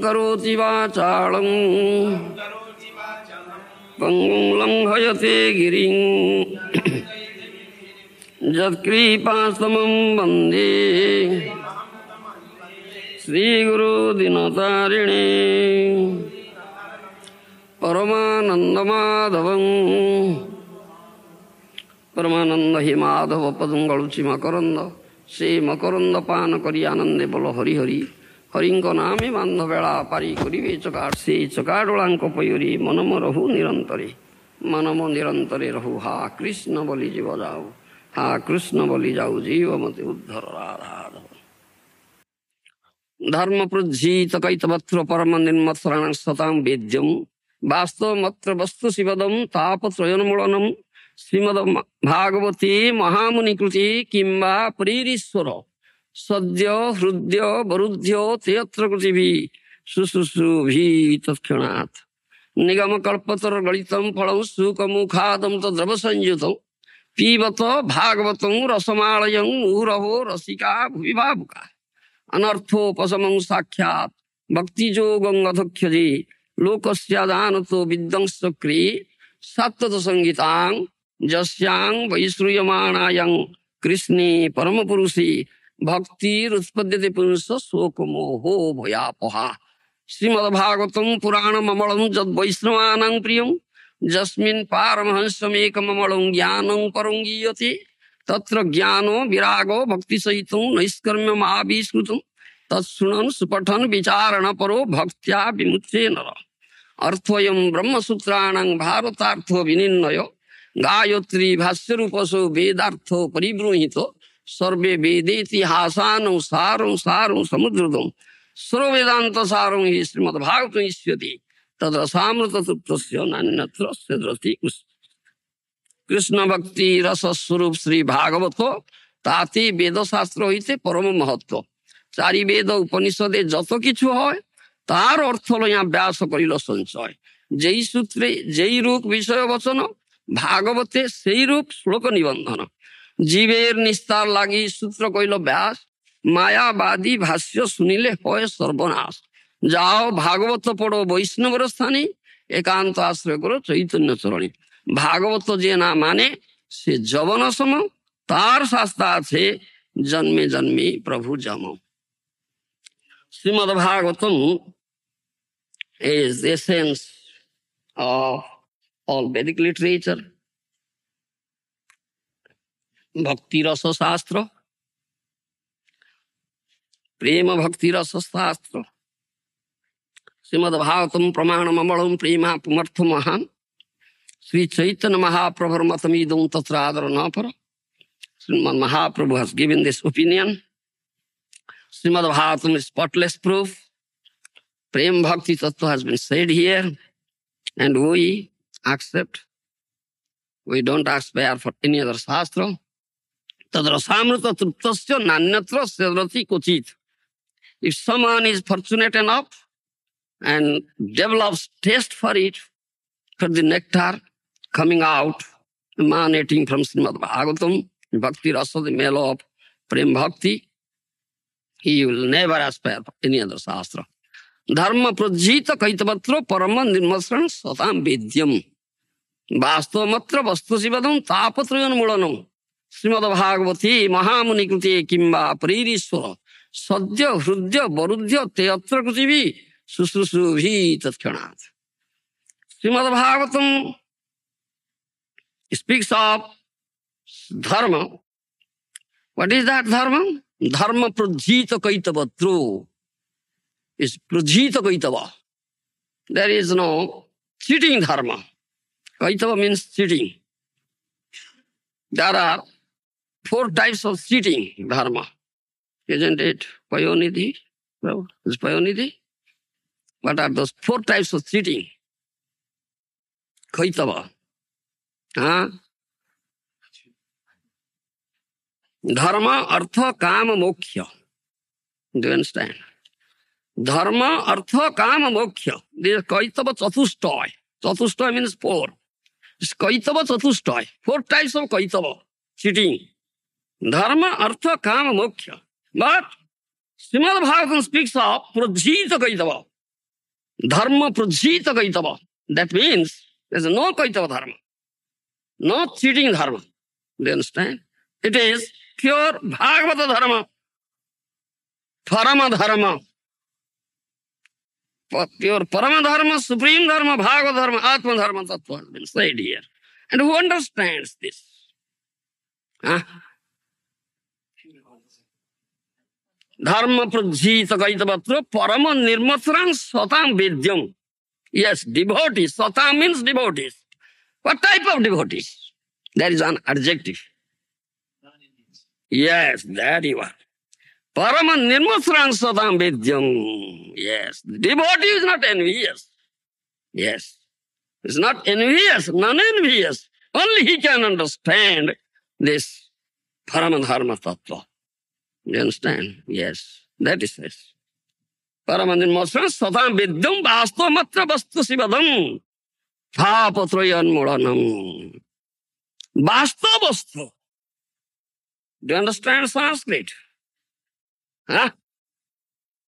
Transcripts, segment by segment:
करोति वाचालं पंगुं लंघयते गिरिं यत्कृपातमं वन्दे श्रीगुरु दीनतारिणे परमानंदमाधवं परमानंद हे माधव पदं गलुची मकरंद से मकरंद पान करी आनंदे बोल हरि हरि हरिंक नामे बांध बेला पारी करिवे चकाट से चकाडोलांक पयुरी मनम रहु निरंतरे मनम निरंतरे रहु हा कृष्ण बोली जीव जाऊ हा कृष्ण बोली जाऊ जीव मते उद्धर राधा धर्म प्रोज्झित कैतवत्र परम निर्मत्सराण सतां वेद्यम वास्तव मत्र वस्तु शिवदम तापत्रयनमूलनम श्रीमद भागवती महामुनिकृति किंबा प्रीरीश्वर सद्य हृदय वरुध्य तेयत्र कृतिभि शुश्रूषुभि तत्क्षणात् निगम कल्पतर गलितं फलं सुखमुखादं तद्रव संयुतं पीबत भागवतं रसमालयं मुहुरहो रसिका भुवि भावुका अनर्थोपशमं साक्षात् भक्तियोगं अधोक्षजे लोकस्यादानतो विध्वंसक्री सत्तत संगीतां जस्यां वैश्रूयमाणायां कृष्णे परमपुरुषे भक्तिरुत्पद्यते पुंस शोकमोहो भयापहा श्रीमद्भागवतं पुराणममलं यद्वैष्णवानां प्रियं यस्मिन् पारमहंसमेकममलं ज्ञानं परं गीयते तत्र ज्ञानो विरागो भक्तिसहितं नैष्कर्म्यमाविष्कृतं तत्शृणन् सुपठन् विचारण परो भक्त्या विमुच्ये नर अर्थोऽयं ब्रह्मसूत्राणां भारतार्थो विनिर्णय गायत्री भाष्यरूपसो वेदार्थो परिबृंहितो सर्वे वेदेतिहासानं सारं सारं समुद्रदं सर्ववेदान्त सारं हि श्रीमद्भागवतं इष्यति तद्रसामृततृप्तस्य नान्यत्र स्यद्रति कृष्ण भक्ति रस स्वरूप श्री भागवत ताते वेद शास्त्र हईते परम महत्व चारि वेद उपनिषदे जत किछु হয় तार अर्थ हलो यहाँ व्यास करिल संचय जेई सूत्रे जेई रूप विषय वचन भागवते सेई रूप श्लोक निबंधन जीवेर निस्तार लागी सूत्र कइल व्यास मायावादी भाष्य सुनिले होय सर्वनाश जाओ भागवत पढ़ो वैष्णवर स्थानी एकांत आश्रय करो चैतन्य चरणी भागवत जे ना माने से जवन सम तार शास्त्रा छे जन्मे जन्मे प्रभु जम Shrimad Bhagavatam is the essence of all Vedic literature. भक्ति रस शास्त्र प्रेम भक्ति रस शास्त्र श्रीमद् भागवतम प्रमाणम अमलम प्रेमा पुमर्थ महान श्री चैतन्य महाप्रभुर मतमीदं तत्र आदर न पर श्रीमद् महाप्रभु has given this opinion. Srimad Bhagavatam is spotless proof. Prem Bhakti Tattva has been said here, and we accept. We don't aspire for any other shastra. Tadrasamrita truptasya nanyatra sedrati kochit. If someone is fortunate enough and develops taste for it, for the nectar coming out, emanating from Srimad Bhagavatam, Bhakti Rasa, the mellow of Prem Bhakti, he will never aspire for any other shastra. Dharma prajita kaitavatra parama nirmasran satam vedyam. Vastamatra vastu sivadam tapatrayan mulanam. Srimad Bhagavati Mahamunikriti kimba Pririshwara Sadya Hrudya Varudya Teatra Krutivi Susrusubhi Tatkhanat. Srimad Bhagavatam speaks of dharma. What is that dharma? Dharma prajita kaitavatru. Is prajita kaitava. There is no cheating dharma. Kaitava means cheating. There are 4 types of cheating dharma. Isn't it? Payonidhi? Is Payonidhi? What are those 4 types of cheating? Kaitava. Huh? Dharma, artha, kama, moksha. Do you understand? Dharma, artha, kama, moksha. This is kaitava chatushtaya. Chatushtaya means 4. It's kaitava chatushtaya. 4 types of kaitava. Cheating. Dharma, artha, kama, moksha. But Srimad Bhagavatam speaks of prajita kaitava. Dharma prajita kaitava. That means there's no kaitava dharma. No cheating dharma. Do you understand? It is pure Bhagavata dharma. Parama dharma. Pure Parama dharma, supreme dharma, Bhagavata dharma, Atma dharma, tattva has been said here. And who understands this? Huh? Dharma prajita kaitavatra parama nirmatrang satam vidyam. Yes, devotees. Satam means devotees. What type of devotees? There is an adjective. Yes, that you are. Parama nirmatrang satam vidyam. Yes, devotee is not envious. Yes, it's not envious, non-envious. Only he can understand this Parama dharma tattva. You understand? Yes, that is this. Paramanirmasana satam vidyam vastamatra vastu sivadam bhapatrayan mudanam. Vasta vastu. Do you understand Sanskrit? Huh?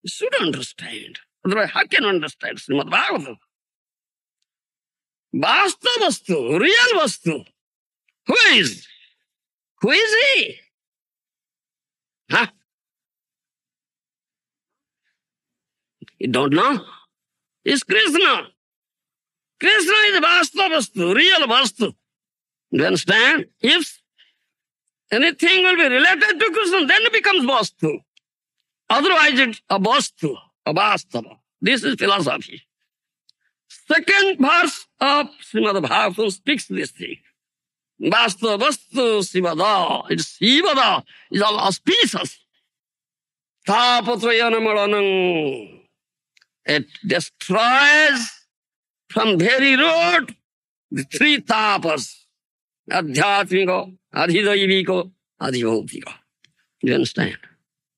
You should understand. Otherwise, how can you understand Srimad Bhagavatam? Vasta vastu, real vastu. Who is? Who is he? Huh? You don't know? It's Krishna. Krishna is Vasta Vastu, real Vastu. Do you understand? If anything will be related to Krishna, then it becomes Vastu. Otherwise, it's a Vastu, a Vastava. This is philosophy. Second verse of Srimad Bhagavatam speaks this thing. Vasta Vastu Sivada. It's Sivada. It's all auspicious. Tapatrayana Maranam. It destroys from very root the three tapas. Adhyatmika, Adhidaivika, Adhibhautika. Do you understand?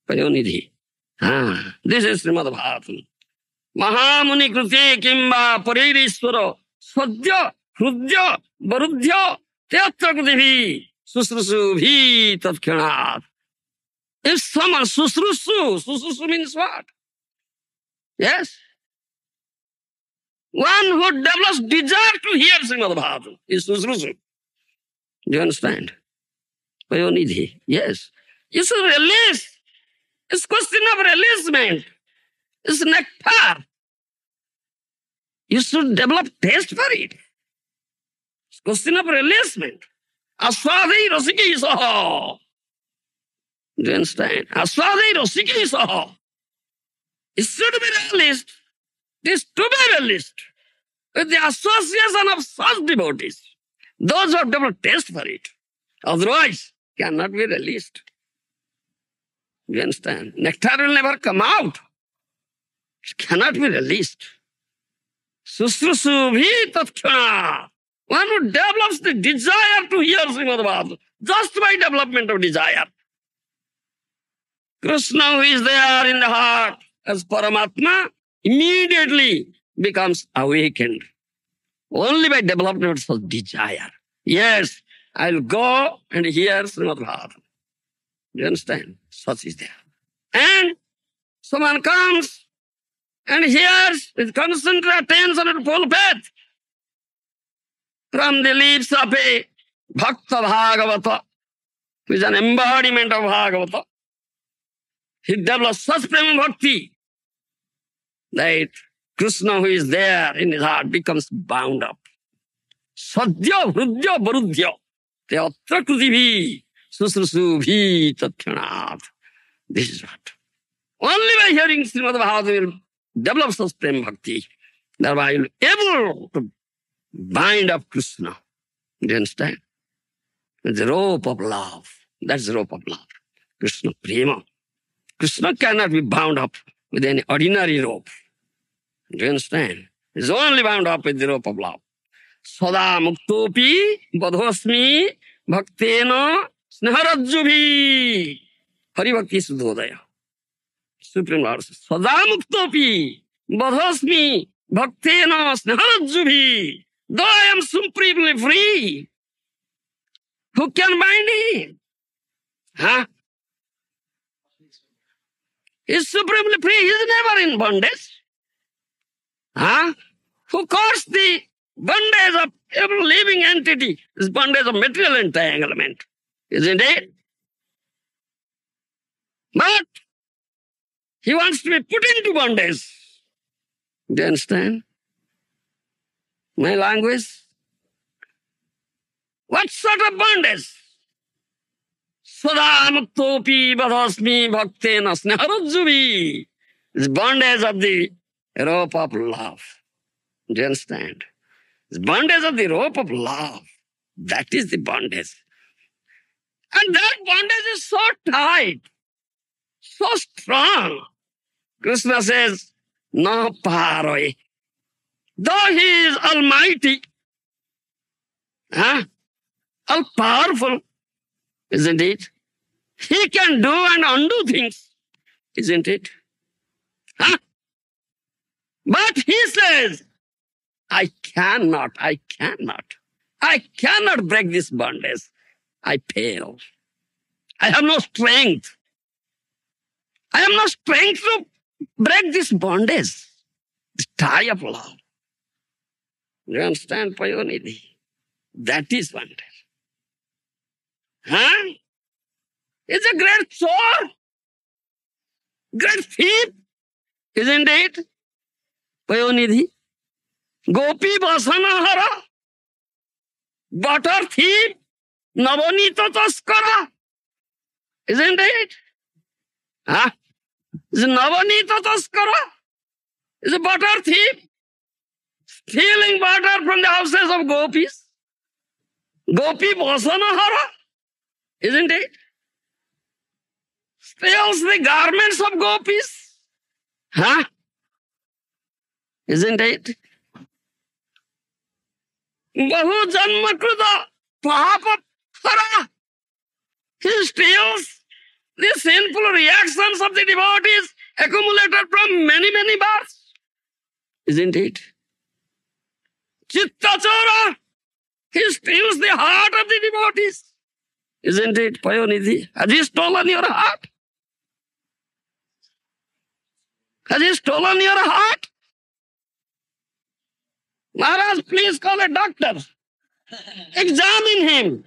Payonidhi. This is Srimad Bhagavatam. Mahamuni krute kimba paririshvara sadya hrudya varudya teatra krutibhi susrusubhi tatkhanat. If someone susrusu means what? Yes? One who develops desire to hear Srimad Bhagavatam is susrusu. Do you understand? Payonidhi. Yes. It's a release. It's a question of releasement. It's nectar. You should develop taste for it. It's a question of releasement. Aswadhi rasiki saha. Do you understand? Aswadhi rasiki saha. It should be released. It is to be released with the association of such devotees. Those who have developed taste for it. Otherwise, cannot be released. Do you understand? Nectar will never come out. It cannot be released. Susrusubhi tatkana. One who develops the desire to hear Srimad Bhagavatam just by development of desire. Krishna, who is there in the heart as Paramatma, immediately becomes awakened. Only by development of desire. Yes, I'll go and hear Srimad Bhagavatam. Do you understand? Such is there. And someone comes and hears with concentrated attention and full faith from the lips of a Bhakta Bhagavata, who is an embodiment of Bhagavata. He develops such prema bhakti that Krishna, who is there in his heart, becomes bound up. Sadhya hrudya varudya teatra krutibhi susrusubhi tatkhanat. This is what. Only by hearing Srimad Bhagavatam will develop such prema bhakti. Thereby you will be able to bind up Krishna. Do you understand? The rope of love. That's the rope of love. Krishna prema. Krishna cannot be bound up with any ordinary rope. Do you understand? It's only bound up with the rope of love. Sada muktopi badhosmi bhaktena sneharajjubhi. Hari Bhakti Suddhodaya. Supreme Lord says, Sada muktopi badhosmi bhaktena sneharajjubhi. Though I am supremely free, who can bind him? Huh? He is supremely free. He is never in bondage. Huh? Who caused the bondage of every living entity? This bondage of material entanglement, isn't it? But he wants to be put into bondage. Do you understand my language? What sort of bondage? Sada muktopi vadasmi bhaktena sneharajjuvi. This bondage of the rope of love. Do you understand? This bondage of the rope of love. That is the bondage. And that bondage is so tight, so strong. Krishna says, no paroi. Though he is almighty, all powerful, isn't it? He can do and undo things, isn't it? But he says, I cannot break this bondage. I fail. I have no strength. I have no strength to break this bondage, this tie of love. You understand, Payonidhi? That is bondage. It's a great chore, great thief, isn't it? Payonidhi. Gopi Vasanahara, butter thief, Navanita Taskara, isn't it? Is Navanita Taskara? Is a butter thief, stealing butter from the houses of gopis. Gopi Vasanahara, isn't it? Steals the garments of gopis. Isn't it? Bahu janma kruta papa hara. He steals the sinful reactions of the devotees accumulated from many, many births. Isn't it? Chittachora. He steals the heart of the devotees. Isn't it, Payonidhi? Has he stolen your heart? Has he stolen your heart? Maharaj, please call a doctor. Examine him.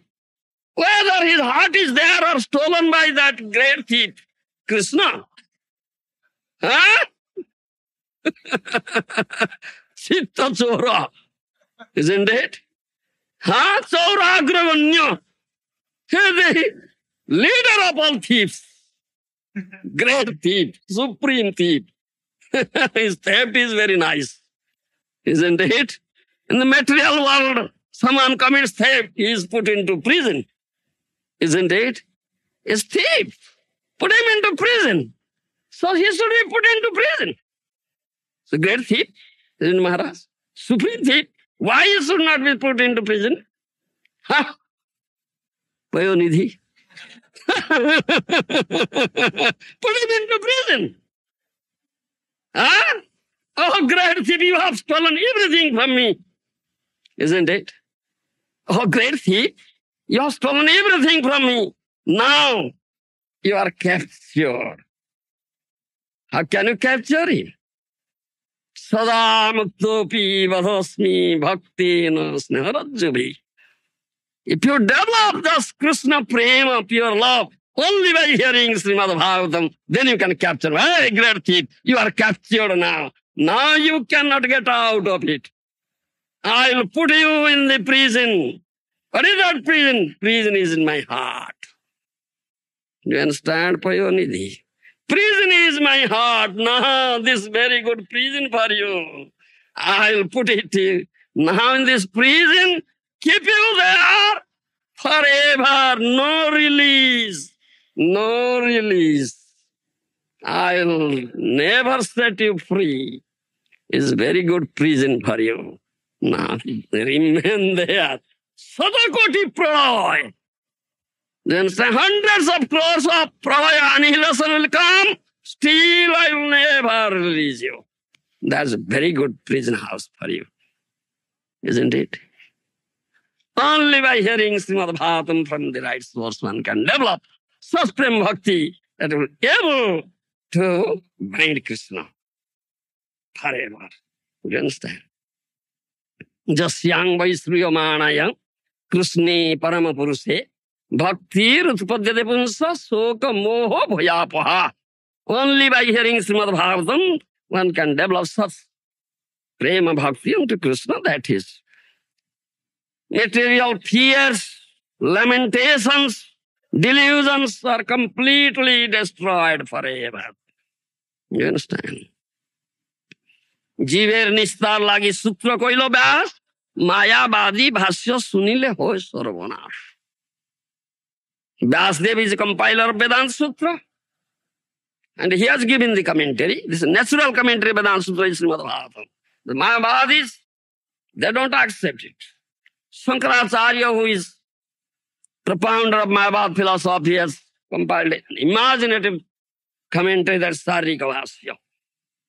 Whether his heart is there or stolen by that great thief, Krishna. Chitta Chora. Isn't it? Chaura Agravanya. He is the leader of all thieves. Great thief, supreme thief. His theft is very nice. Isn't it? In the material world, someone commits theft, he is put into prison. Isn't it? It's thief. Put him into prison. So he should be put into prison. So great thief, isn't Maharaj? Supreme thief. Why he should not be put into prison? Payonidhi. Put him into prison. Oh, great thief, you have stolen everything from me. Isn't it? Oh, great thief, you have stolen everything from me. Now you are captured. How can you capture him? Sada muktopi vadasmi bhaktina sneharajjuvi. If you develop this Krishna prema, pure love, only by hearing Srimad Bhagavatam, then you can capture. Hey, great thief, you are captured now. Now you cannot get out of it. I'll put you in the prison. What is that prison? Prison is in my heart. Do you understand, Payonidhi? Prison is my heart. Now, this very good prison for you. I'll put it now in this prison, keep you there forever. No release. No release. I'll never set you free. It's very good prison for you. Now, remain there. Sadakoti Pralay. Then hundreds of crores of Pralaya annihilation will come. Still, I will never release you. That's a very good prison house for you. Isn't it? Only by hearing Srimad Bhagavatam from the right source one can develop supreme bhakti that will be able to bind Krishna forever. You understand? Jasyang Vaisruyamanayang Krishne Paramapurushe Bhaktir Utpadyate Punsa Soka Moho Bhayapaha. Only by hearing Srimad Bhagavatam, one can develop such prema bhakti unto Krishna. That is material fears, lamentations, delusions are completely destroyed forever. You understand? जीवेर निस्तार लागी सूत्र कइलो व्यास मायावादी भाष्य सुनिले हो सर्वनाश. Vyasdev is a compiler of Vedanta Sutra, and he has given the commentary. This is natural commentary of Vedanta Sutra is Srimad Bhagavatam. The Mayavadis, they don't accept it. Shankaracharya, who is propounder of Mayavad philosophy, has compiled an imaginative commentary, that's Sarika Bhashya.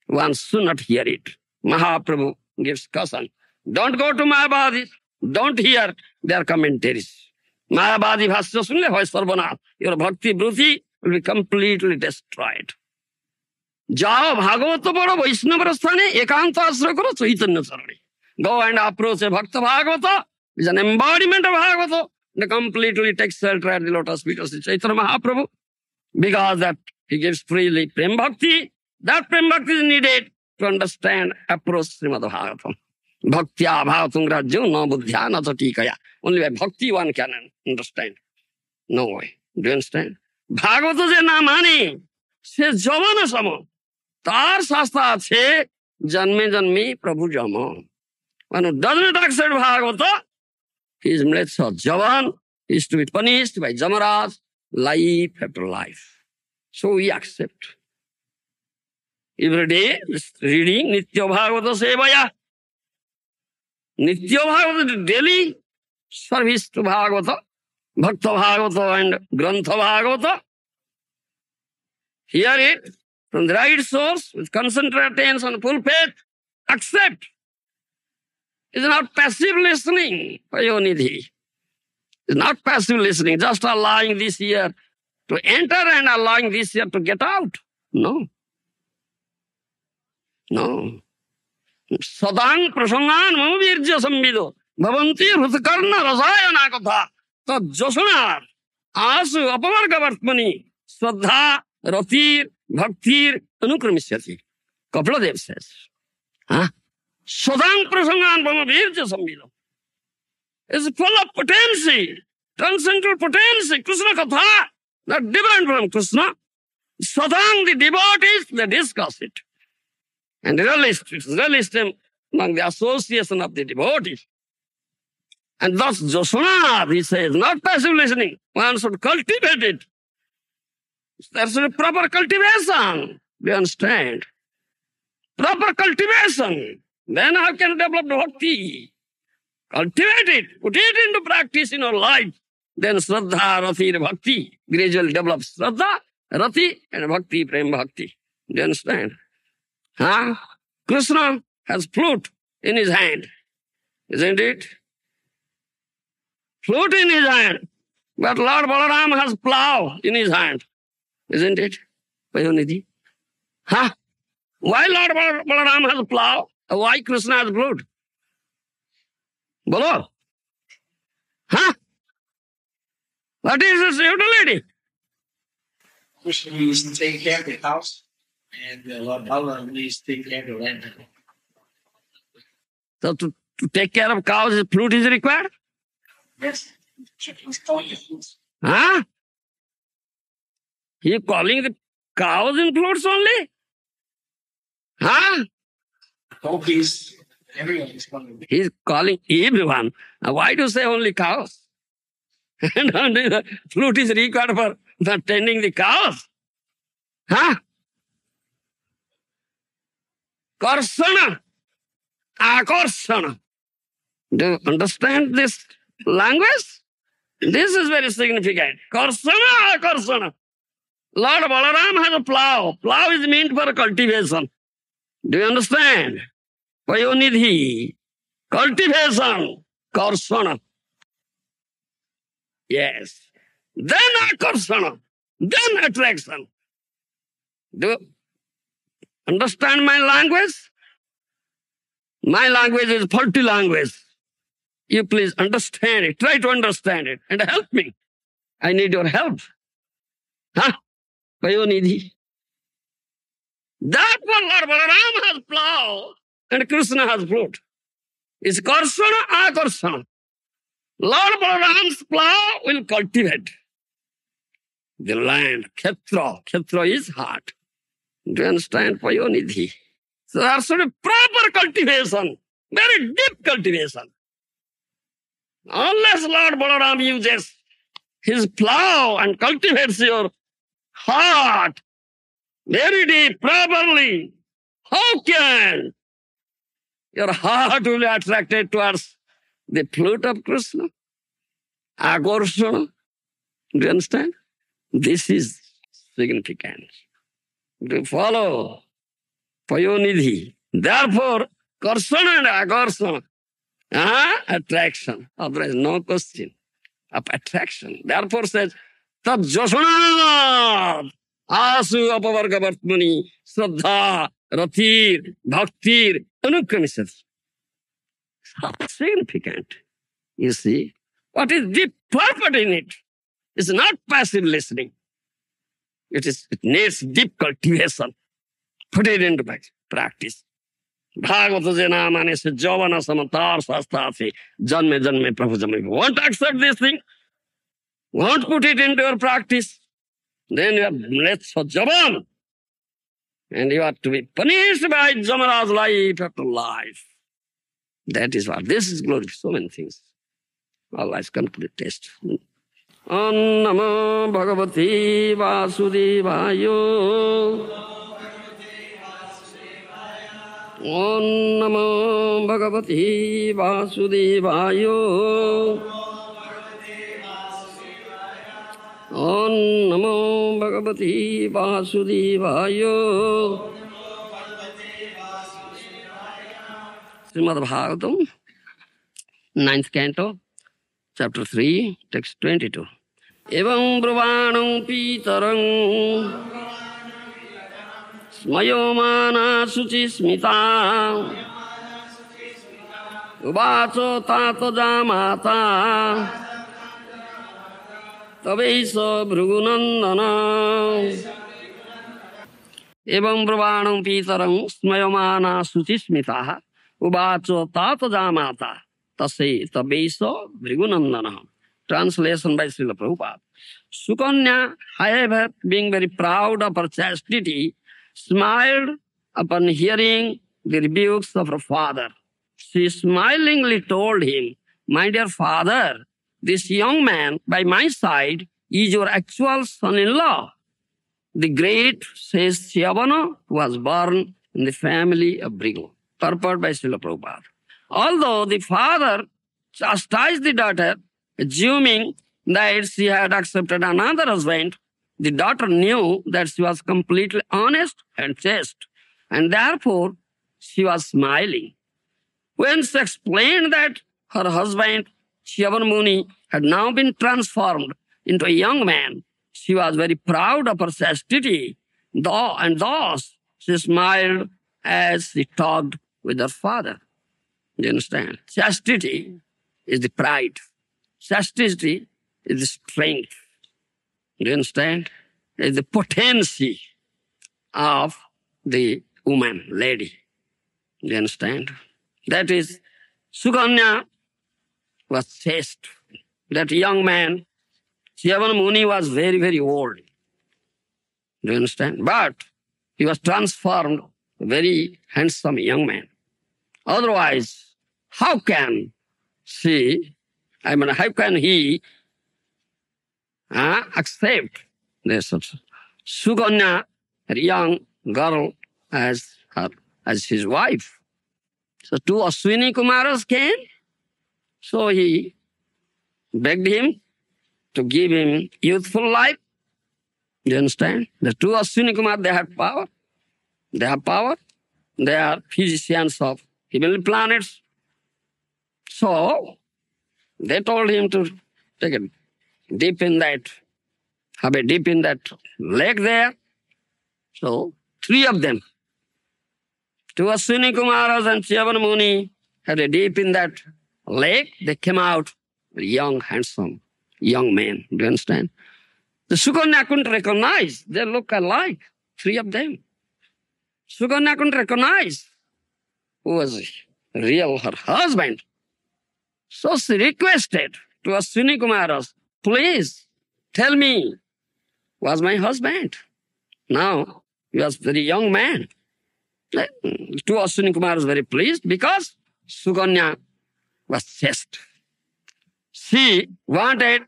One should not hear it. Mahaprabhu gives caution. Don't go to Mayavadis. Don't hear their commentaries. Mayavadi Bhashya sunle hoy sarvanath. Your bhakti bruti will be completely destroyed. Jao Bhagavata bada Vaishnava rasthane ekanta asra karo Chaitanya Charane. Go and approach a Bhakta Bhagavata. Is an embodiment of Bhagavata. They completely takes shelter at the lotus feet of Chaitanya Mahaprabhu. Because that he gives freely Prem Bhakti. That Prem Bhakti is needed to understand, approach Srimad Bhagavatam. Bhaktya bhavatum grajyo na buddhya na chatikaya. Only by bhakti one can understand. No way. Do you understand? Bhagavata je na mane, se javana samo. Tar shastra ache, janme janme prabhu jama. One who does not accept Bhagavata, he is mletsa javan, he is to be punished by Jamaraj, life after life. So we accept. Every day, reading Nitya Bhagavata Sevaya. Nitya Bhagavata, daily service to Bhagavata, Bhakta Bhagavata and Grantha Bhagavata. Hear it from the right source with concentrated attention, full faith. Accept. It's not passive listening, Payonidhi. It's not passive listening, just allowing this ear to enter and allowing this ear to get out. No. No. Sadang prasangan mamavirja samvido bhavanti hrutkarna rasayana katha tad josanar asu apavarga vartmani sraddha ratir bhaktir anukramisyati. Kapiladev says. Sadang prasangan mamavirja samvido is full of potency, transcendental potency. Krishna katha, not different from Krishna. Sadang, the devotees, they discuss it. And realist among the association of the devotees. And thus Josana, he says, not passive listening. One should cultivate it. There should be proper cultivation. Do you understand? Proper cultivation. Then how can develop bhakti? Cultivate it. Put it into practice in your life. Then Shraddha, Rati, Bhakti. Gradually develop Shraddha, Rati, and Bhakti, Prem Bhakti. Do you understand? Krishna has flute in his hand, isn't it? Flute in his hand. But Lord Balaram has plow in his hand, isn't it? Payonidhi. Why Lord Balaram has plow? Why Krishna has flute? Bolo. What is this utility? Krishna needs to take care of the house. And Lord Balaram needs to take care of the land. So to take care of cows, flute is required? Yes. He is calling the cows in flutes only? Donkeys, everyone is calling. He is calling everyone. Now, why do you say only cows? And only the flute is required for tending the cows? Karsana, Akarsana. Do you understand this language? This is very significant. Karsana, Akarsana. Lord Balaram has a plow. Plow is meant for cultivation. Do you understand? Payonidhi. Cultivation. Karsana. Yes. Then Akarsana. Then attraction. Do you understand my language? My language is faulty language. You please understand it. Try to understand it and help me. I need your help. Huh? Payonidhi. Therefore, Lord Balaram has plow and Krishna has flute. It's Karsana, Akarsana. Lord Balaram's plow will cultivate the land. Kshetra. Kshetra is heart. Do you understand? Payonidhi. So that's sort of proper cultivation. Very deep cultivation. Unless Lord Balaram uses his plow and cultivates your heart very deep, properly, how can your heart will be attracted towards the flute of Krishna? Akarsana. Do you understand? This is significant. Do you follow? Payonidhi. Therefore, Karsana and Akarsana. Attraction. Otherwise, no question of attraction. Therefore says, Tad Joshana Asu Apavarga Vartmani Sraddha Rathir Bhaktir Anukramisat. How significant. You see, what is deep purpose in it? It's not passive listening. It needs deep cultivation. Put it into practice. Bhagavata Jena Mane se Javana Samatar Sastati Janme Janme Prabhu Janme. Won't accept this thing? Won't put it into your practice? Then you are blessed for Javan. And you are to be punished by Jamara's life after life. That is what. This is glory. So many things. Allah has come to the test. Om Namo Bhagavati Vasudevayo. Om Namo Bhagavati Vasudevayo. Om Namo Bhagavati Vasudevayo. Srimad Bhagavatam, 9th canto, chapter 3, text 22. Evam brahmanam pitarang smayomana suci smita uvacho tato jamata tabeisa bhrugunandana. Evam brahmanam pitarang smayomana suci smita uvacho tato jamata tabeisa bhrugunandana. Translation by Srila Prabhupada. Sukanya, however, being very proud of her chastity, smiled upon hearing the rebukes of her father. She smilingly told him, "My dear father, this young man by my side is your actual son-in-law. The great Shyavana was born in the family of Bhrigu." Purport by Srila Prabhupada. Although the father chastised the daughter, assuming that she had accepted another husband, the daughter knew that she was completely honest and chaste, and therefore she was smiling. When she explained that her husband, Shyavan Muni, had now been transformed into a young man, she was very proud of her chastity, and thus she smiled as she talked with her father. You understand? Chastity is the pride. Chastity is the strength. You understand? It's the potency of the woman, lady. You understand? That is, Sukanya was chaste. That young man, Shyavan Muni, was very, very old. Do you understand? But he was transformed, a very handsome young man. Otherwise, how can how can he accept this Sukanya, a young girl, as his wife? So two Ashwini Kumaras came. So he begged him to give him youthful life. Do you understand? The two Ashwini Kumar, they have power. They have power. They are physicians of heavenly planets. So they told him to take a dip in that, have a dip in that lake there. So three of them Two Aswini Kumaras and Chyavan Muni had a dip in that lake. They came out young, handsome, young men. Do you understand? The Sukanya couldn't recognize. They look alike, three of them. Sukanya couldn't recognize who was real her husband. So she requested to Aswini Kumaras, please tell me, was my husband? Now, he was very young man. Two Aswini Kumaras very pleased because Sukanya was chaste. She wanted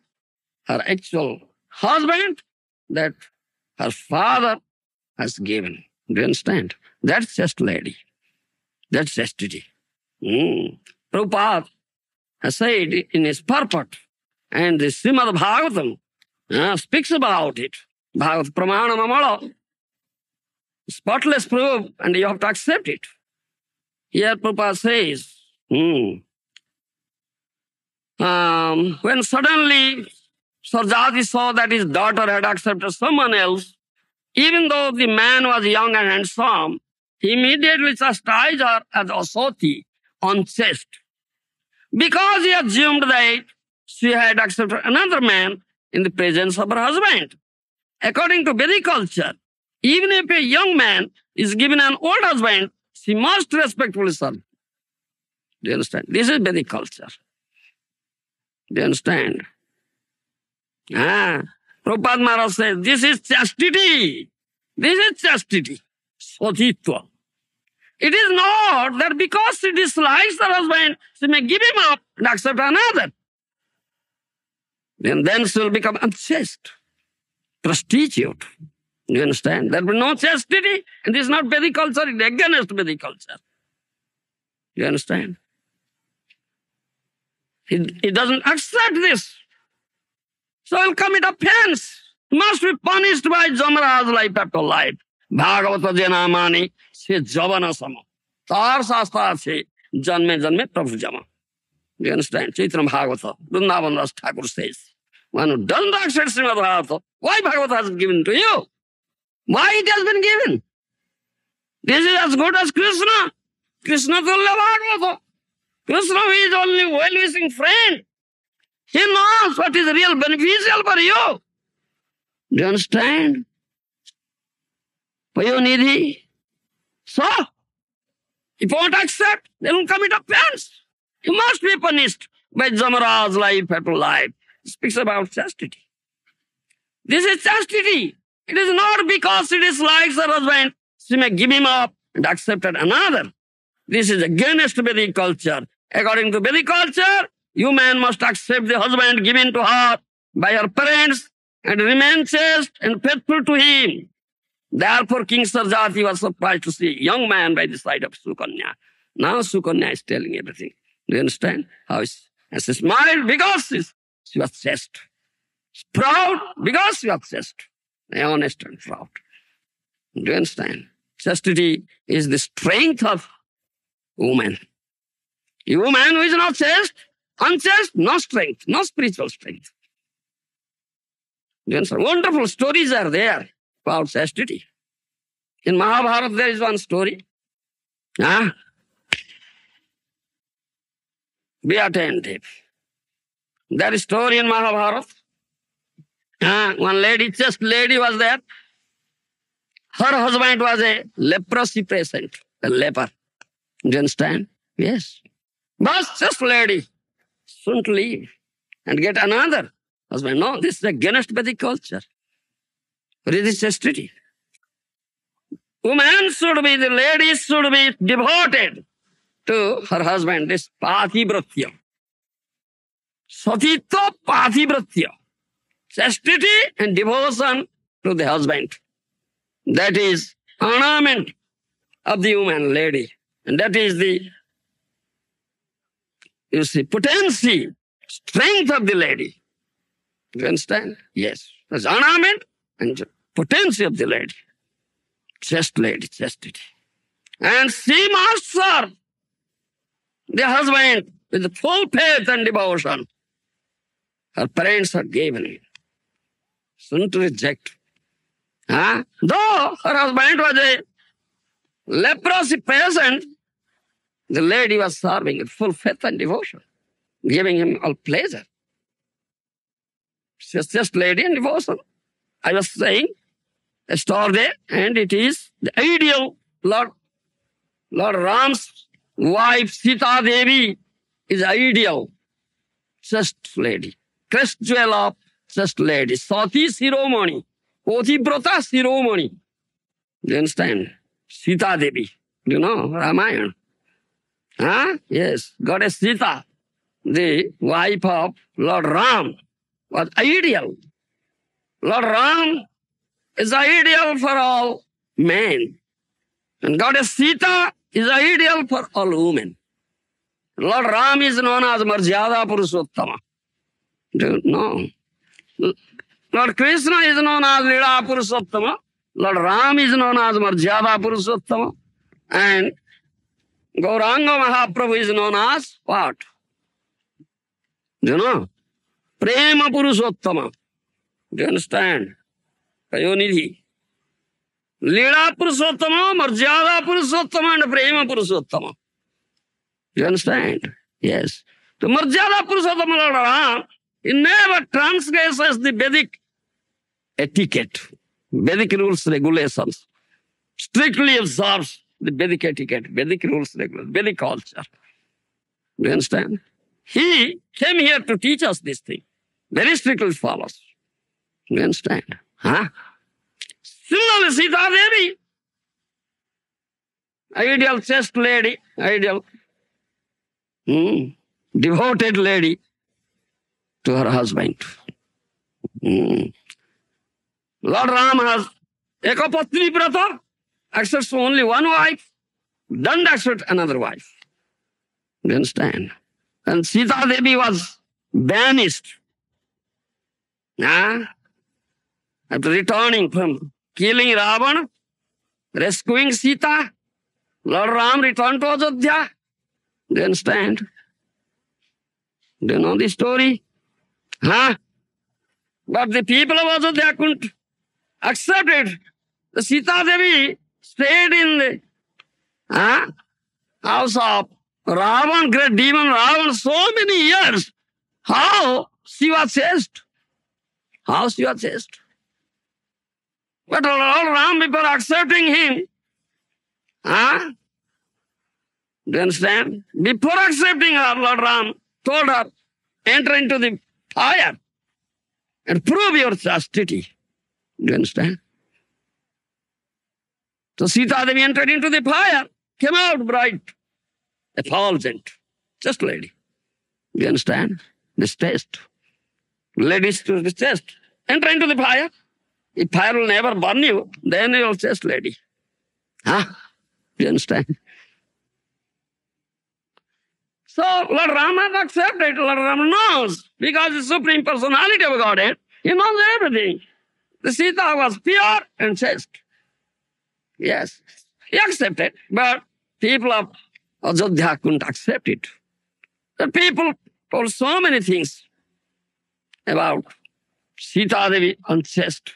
her actual husband that her father has given. Do you understand? That's chaste lady. That's chastity. Prabhupada has said in his purport, and the Srimad Bhagavatam speaks about it. Bhagavat Pramana Mamala, spotless proof, and you have to accept it. Here Prabhupada says, when suddenly Sarjati saw that his daughter had accepted someone else, even though the man was young and handsome, he immediately chastised her as Asati, unchaste, because he assumed that she had accepted another man in the presence of her husband. According to Vedic culture, even if a young man is given an old husband, she must respectfully serve. Do you understand? This is Vedic culture. Do you understand? Prabhupada Maharaj says, this is chastity. This is chastity. Satitva. It is not that because she dislikes her husband, she may give him up and accept another. Then she will become unchaste, prostitute. You understand? There will be no chastity, and this is not Vedic culture, it is against Vedic culture. You understand? He doesn't accept this. So he'll commit offense. He must be punished by Jamaraj life after life. Bhagavata Janamani, se Javana Sama. Tar Sastra se Janme Janme Prabhu Jama. Do you understand? Chaitanya Bhagavata, Vrindavan Das Thakur says, one who doesn't accept Srimad Bhagavata, why Bhagavata has been given to you? Why it has been given? This is as good as Krishna. Krishna Tulya Bhagavata. Krishna is only well-wishing friend. He knows what is real beneficial for you. Do you understand? Payonidhi. So, if you won't accept, they will commit offense. You must be punished by Jamaraj life after life. It speaks about chastity. This is chastity. It is not because she dislikes her husband, she may give him up and accept another. This is against Vedic culture. According to Vedic culture, you man must accept the husband given to her by her parents and remain chaste and faithful to him. Therefore, King Sarjati was surprised to see a young man by the side of Sukanya. Now Sukanya is telling everything. Do you understand? And she smiled because she was chaste. She's proud because she was chaste. Honest and proud. Do you understand? Chastity is the strength of woman. A woman who is not chaste, unchaste, no strength, no spiritual strength. Do you understand? Wonderful stories are there about chastity. In Mahabharata, there is one story. Be attentive. There is a story in Mahabharata. One lady, chaste lady was there. Her husband was a leprosy patient, a leper. Do you understand? Yes. But chaste lady shouldn't leave and get another husband. No, this is against Vedic culture. What is chastity? Woman should be, the lady should be devoted to her husband. This pathivratya. Satitva pathivratya. Chastity and devotion to the husband. That is ornament of the woman, lady. And that is the, you see, potency, strength of the lady. You understand? Yes. There's ornament and potency of the lady. Chaste lady, chastity. And she must serve the husband with full faith and devotion. Her parents are given it. Shouldn't reject. Though her husband was a leprosy patient, the lady was serving with full faith and devotion, giving him all pleasure. She's just lady and devotion. I was saying yesterday, and it is the ideal Lord Ram's wife, Sita Devi, is ideal. Just lady. Crest jewel of just lady. Sati Shiromani. Pativrata Shiromani. Do you understand? Sita Devi. You know, Ramayana. Huh? Yes. Goddess Sita, the wife of Lord Ram, was ideal. Lord Ram is ideal for all men. And Goddess Sita is ideal for all women. Lord Ram is known as Marjada Purushottama. Do you know? Lord Krishna is known as Lila Purushottama. Lord Ram is known as Marjada Purushottama. And Gauranga Mahaprabhu is known as what? Do you know? Prema Purushottama. Do you understand? Kayonidhi. Lila Purushottama, Marjada Purushottama, and Prema Purushottama. Do you understand? Yes. The Marjada Purushottama Lord Ram, he never transgresses the Vedic etiquette, Vedic rules, regulations. Strictly observes the Vedic etiquette, Vedic rules, regulations, Vedic culture. Do you understand? He came here to teach us this thing. Very strictly follows. Do you understand? Huh? Similarly, Sita Devi, ideal chaste lady, ideal devoted lady to her husband. Lord Ram has Ekapatni Vrata, accepts only one wife, doesn't accept another wife. You understand? And Sita Devi was banished. After returning from killing Ravana, rescuing Sita, Lord Ram returned to Ajodhya. Do you understand? Do you know the story? Huh? But the people of Ajodhya couldn't accept it. The Sita Devi stayed in the house of Ravan, great demon Ravan, so many years. How she was chaste? How she was chaste? But Lord Ram, before accepting him, do you understand? Before accepting her, Lord Ram told her, enter into the fire and prove your chastity. Do you understand? So Sita Devi entered into the fire, came out bright, effulgent, just lady. Do you understand? This taste. Ladies to the chest. Enter into the fire. If fire will never burn you, then you're just lady. Do you understand? So Lord Rama accepted. Lord Rama knows, because the Supreme Personality of Godhead, he knows everything. The Sita was pure and chaste. Yes, he accepted, but people of Ajodhya couldn't accept it. The people told so many things about Sita Devi unchaste.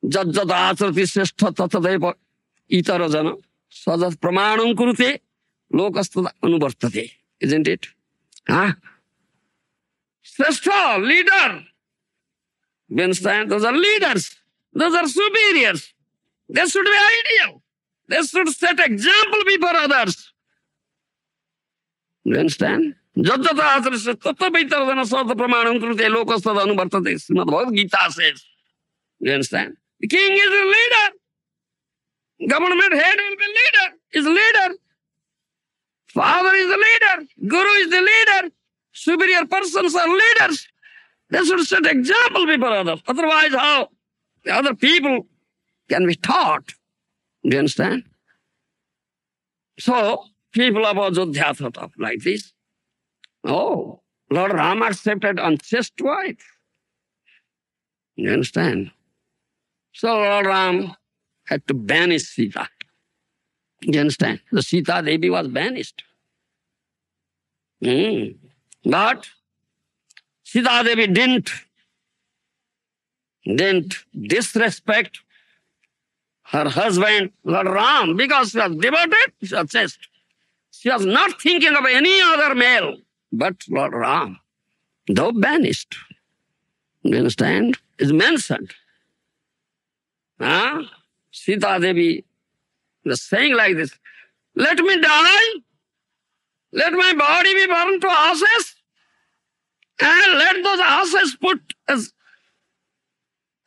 Jajjata acharati seshtha tatadeva itarajana sajat pramanam kurute lokastada anuvartate. Isn't it? Seshtha, leader. You understand? Those are leaders. Those are superiors. They should be ideal. They should set example before others. You understand? Jajjata acharati seshtha tatadeva itarajana sajat pramanam kurute lokastada anuvartate. Srimad Bhagavad Gita says. You understand? The king is a leader. Government head will be leader. Is leader. Father is the leader. Guru is the leader. Superior persons are leaders. They should set example before others. Otherwise, how the other people can be taught? Do you understand? So, people of Ajodhya thought of like this. Oh, Lord Rama accepted unchaste wife. You understand? So Lord Ram had to banish Sita. You understand? The Sita Devi was banished. But Sita Devi didn't disrespect her husband, Lord Ram, because she was devoted, she was chaste. She was not thinking of any other male but Lord Ram, though banished. You understand? Is mentioned. Sita Devi was saying like this, let me die, let my body be burned to ashes, and let those ashes put as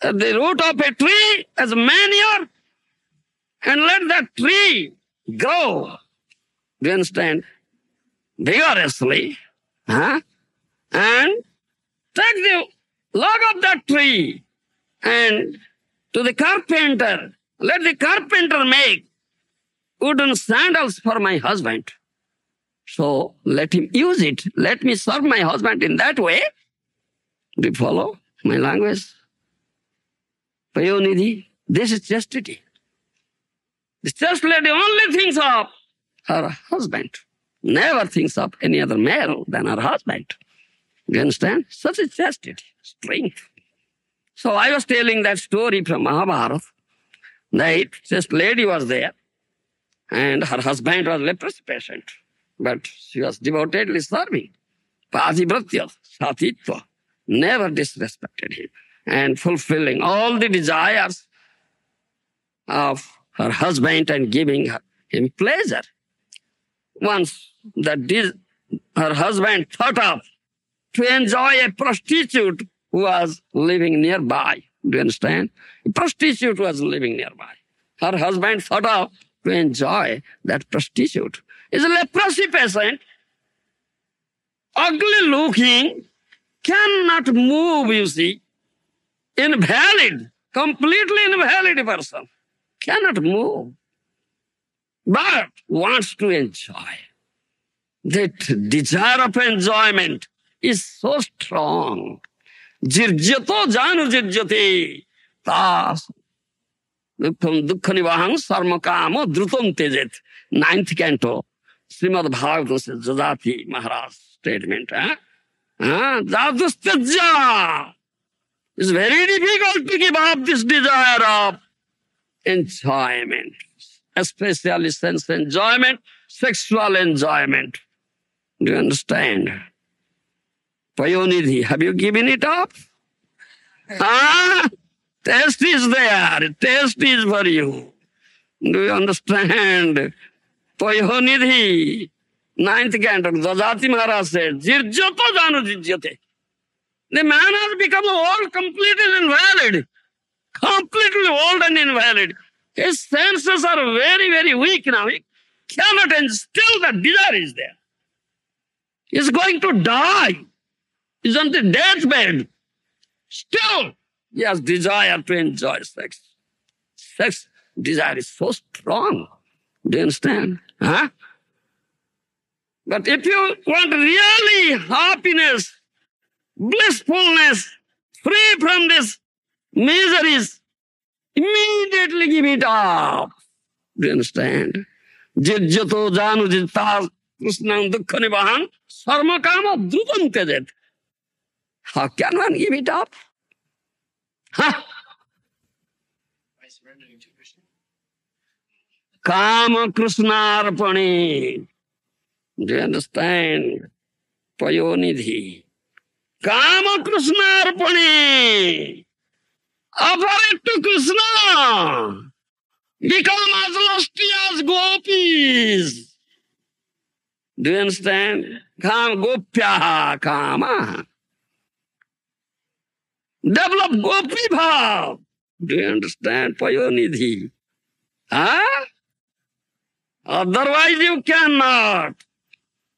at the root of a tree as manure, and let that tree grow. Do you understand? Vigorously. And take the log of that tree and to the carpenter. Let the carpenter make wooden sandals for my husband. So let him use it. Let me serve my husband in that way. Do you follow my language? Payonidhi, this is chastity. The chaste lady only thinks of her husband. Never thinks of any other male than her husband. Do you understand? Such is chastity, strength. So I was telling that story from Mahabharata. That chaste lady was there and her husband was leprosy patient. But she was devotedly serving. Padivratya, satitva, never disrespected him and fulfilling all the desires of her husband and giving him pleasure. Once her husband thought of to enjoy a prostitute who was living nearby. Do you understand? A prostitute was living nearby. Her husband thought of to enjoy that prostitute. Is a leprosy patient, ugly looking, cannot move, you see. Invalid, completely invalid person. Cannot move. But wants to enjoy. That desire of enjoyment is so strong. Jirjato janu jirjate. Tas. Dukkha nivahang sarmakamo drutam tejet. 9th canto. Srimad Bhagavatam says, Jajati Maharaj statement. Jadustyaja. It's very difficult to give up this desire of enjoyment, especially sense enjoyment, sexual enjoyment. Do you understand? Payonidhi, have you given it up? Taste is there. Taste is for you. Do you understand? Payonidhi, 9th canto, Jajati Maharaj said, Jirjato janu jirjate. The man has become old, completely invalid. Completely old and invalid. His senses are very, very weak now. He cannot, and still the desire is there. He's going to die. He's on the deathbed. Still, he has desire to enjoy sex. Sex desire is so strong. Do you understand? But if you want really happiness, blissfulness, free from this miseries, immediately give it up. Do you understand? Jirjato janu jirta krishnam dukkha nivaham sarmakama drutam tejet. How can one give it up? By surrendering to Krishna. Kama krishnarpane. Do you understand? Payonidhi. Kama krishnarpane. Offer it to Krishna. Become as lusty as gopis. Do you understand? Gopya kama. Develop gopi bhav. Do you understand? Payonidhi. Otherwise you cannot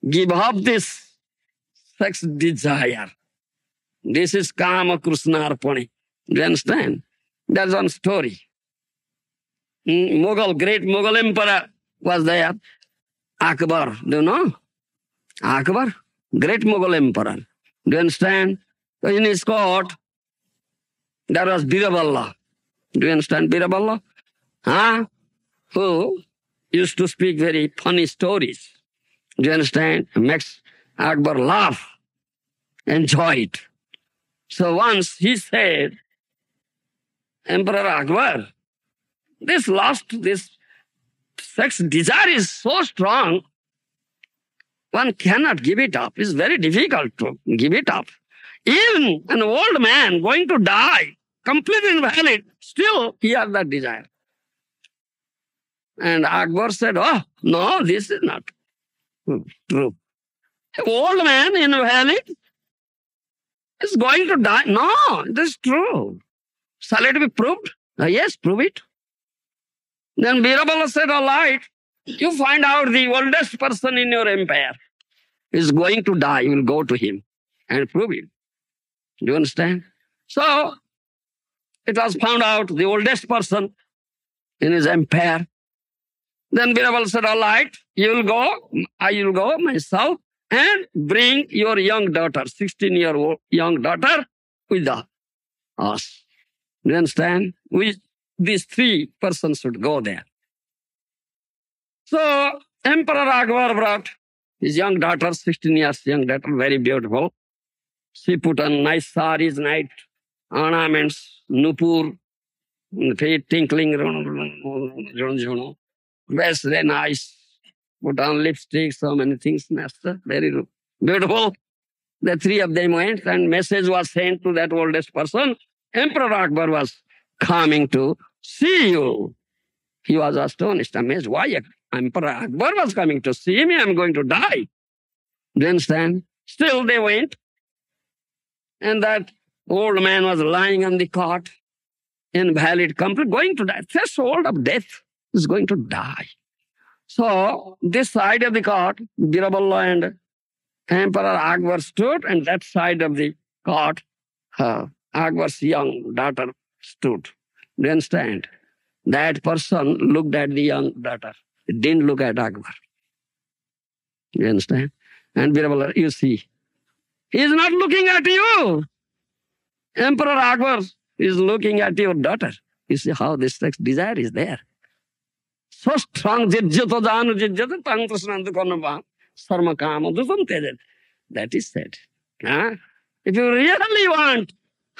give up this sex desire. This is kama krishnarpane. Do you understand? That's one story. Great Mughal emperor was there. Akbar, do you know? Akbar, great Mughal emperor. Do you understand? So in his court, there was Biraballa. Do you understand Biraballa? Who used to speak very funny stories. Do you understand? Makes Akbar laugh, enjoy it. So once he said, Emperor Akbar, this sex desire is so strong, one cannot give it up. It's very difficult to give it up. Even an old man going to die, completely invalid, still he has that desire. And Akbar said, oh, no, this is not true. Old man, invalid, is going to die. No, this is true. Shall it be proved? Yes, prove it. Then Birabala said, all right, you find out the oldest person in your empire is going to die. You will go to him and prove it. Do you understand? So, it was found out the oldest person in his empire. Then Birabala said, all right, you will go, I will go myself and bring your young daughter, 16-year-old young daughter with us. Do you understand? These three persons should go there. So, Emperor Akbar brought his young daughter, 16 years young daughter, very beautiful. She put on nice saris, nice ornaments, nupur, feet tinkling, dress very nice, put on lipstick, so many things, master, very beautiful. The three of them went and message was sent to that oldest person. Emperor Akbar was coming to see you. He was astonished, amazed. Why Emperor Akbar was coming to see me? I'm going to die. Do you understand? Still they went. And that old man was lying on the cot, invalid, complete, going to die. Threshold of death is going to die. So this side of the cot, Biraballa and Emperor Akbar stood, and that side of the cot, Akbar's young daughter stood. Do you understand? That person looked at the young daughter. It didn't look at Akbar. Do you understand? And Biraballa, you see, he is not looking at you. Emperor Akbar is looking at your daughter. You see how this sex desire is there. So strong, that is said. If you really want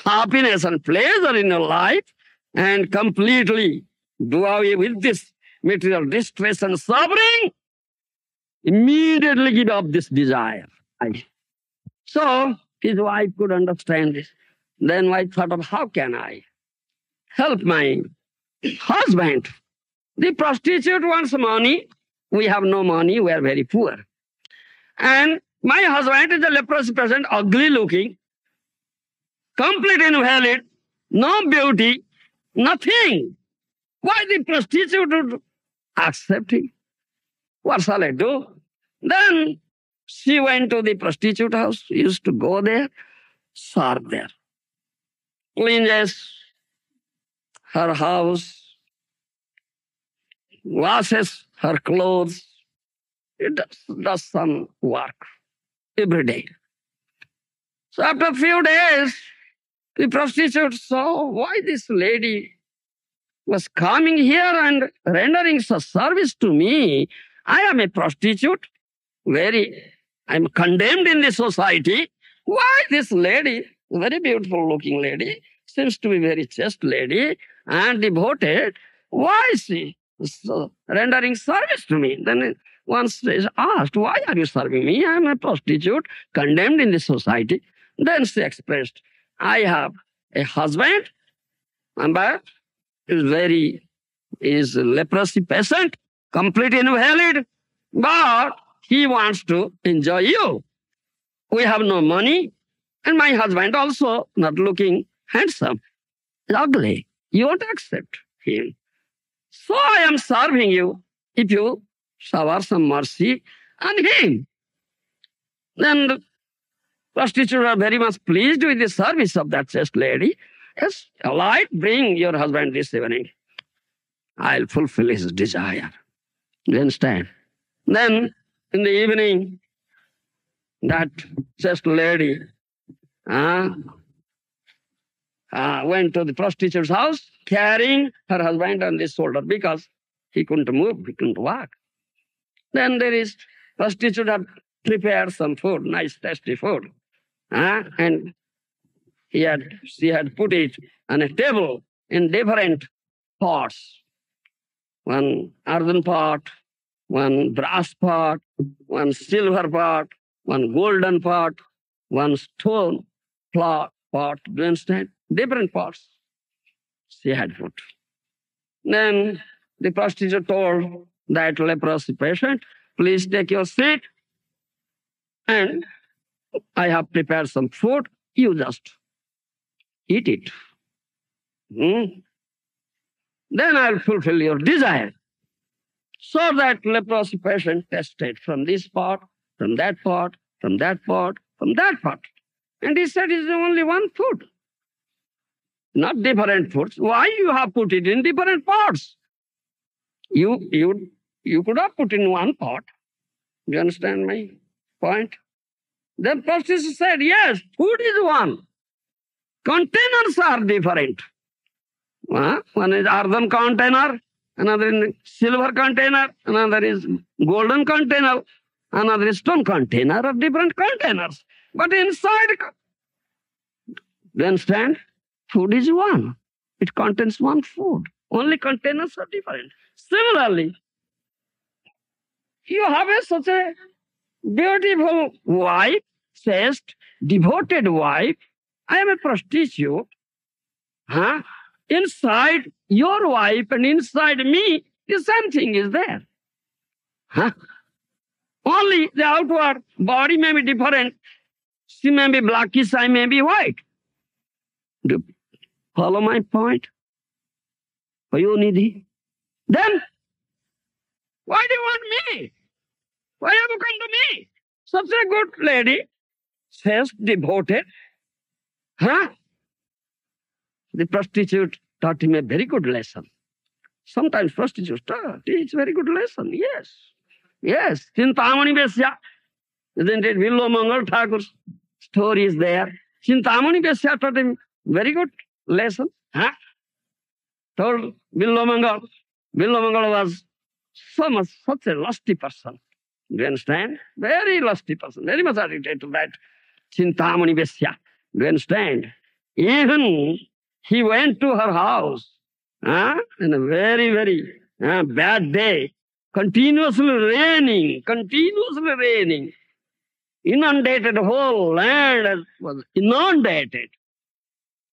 happiness and pleasure in your life and completely do away with this material distress and suffering, immediately give up this desire. So his wife could understand this. Then wife thought of, how can I help my husband? The prostitute wants money. We have no money. We are very poor. And my husband is a leprosy patient, ugly looking, complete invalid, no beauty, nothing. Why the prostitute would accept him? What shall I do? Then she went to the prostitute house, used to go there, serve there. Cleans her house, washes her clothes, it does some work every day. So after a few days, the prostitute saw why this lady was coming here and rendering such service to me. I am a prostitute, I'm condemned in the society. Why this lady, very beautiful looking lady, seems to be very chaste lady and devoted, why is she rendering service to me? Then once is asked, why are you serving me? I am a prostitute, condemned in the society. Then she expressed, I have a husband, but is a leprosy patient, complete invalid, but he wants to enjoy you. We have no money, and my husband also not looking handsome, ugly. You won't accept him. So I am serving you if you shower some mercy on him. Then the prostitutes are very much pleased with the service of that chaste lady. Yes, all right, bring your husband this evening. I'll fulfill his desire. You understand? Then in the evening, that chaste lady went to the prostitute's house carrying her husband on his shoulder because he couldn't move, he couldn't walk. Then prostitute had prepared some food, nice tasty food. And she had put it on a table in different pots. one earthen pot, one brass pot, one silver pot, one golden pot, one stone pot. Do you understand? Different pots she had put. Then the prostitute told that leprosy patient, please take your seat and I have prepared some food. You just eat it. Then I'll fulfill your desire. So that leprosy patient tasted from this pot, from that pot, from that pot, from that pot. And he said it's only one food, not different foods. Why you have put it in different pots? You could have put in one pot. Do you understand my point? The prostitute said, yes, food is one. Containers are different. One is earthen container, another is silver container, another is golden container, another is stone container, are different containers. But inside, do you understand? Food is one. It contains one food. Only containers are different. Similarly, you have such a beautiful wife, chaste, devoted wife. I am a prostitute. Inside your wife and inside me, the same thing is there. Only the outward body may be different. She may be blackish, I may be white. Do you follow my point? Payonidhi. Then, why do you want me? Why have you come to me? Such a good lady, says devoted. The prostitute taught him a very good lesson. Sometimes prostitutes teach very good lesson. Yes. Yes. Chintamani Besya. Isn't it? Villomangal Thakur's story is there. Chintamani Besya taught him very good lesson. Told Villomangal. Villomangal was such a lusty person. Do you understand? Very lusty person. Very much addicted to that Chintamani Besya. Do you understand? Even he went to her house in a very, very bad day. Continuously raining. Inundated, whole land was inundated.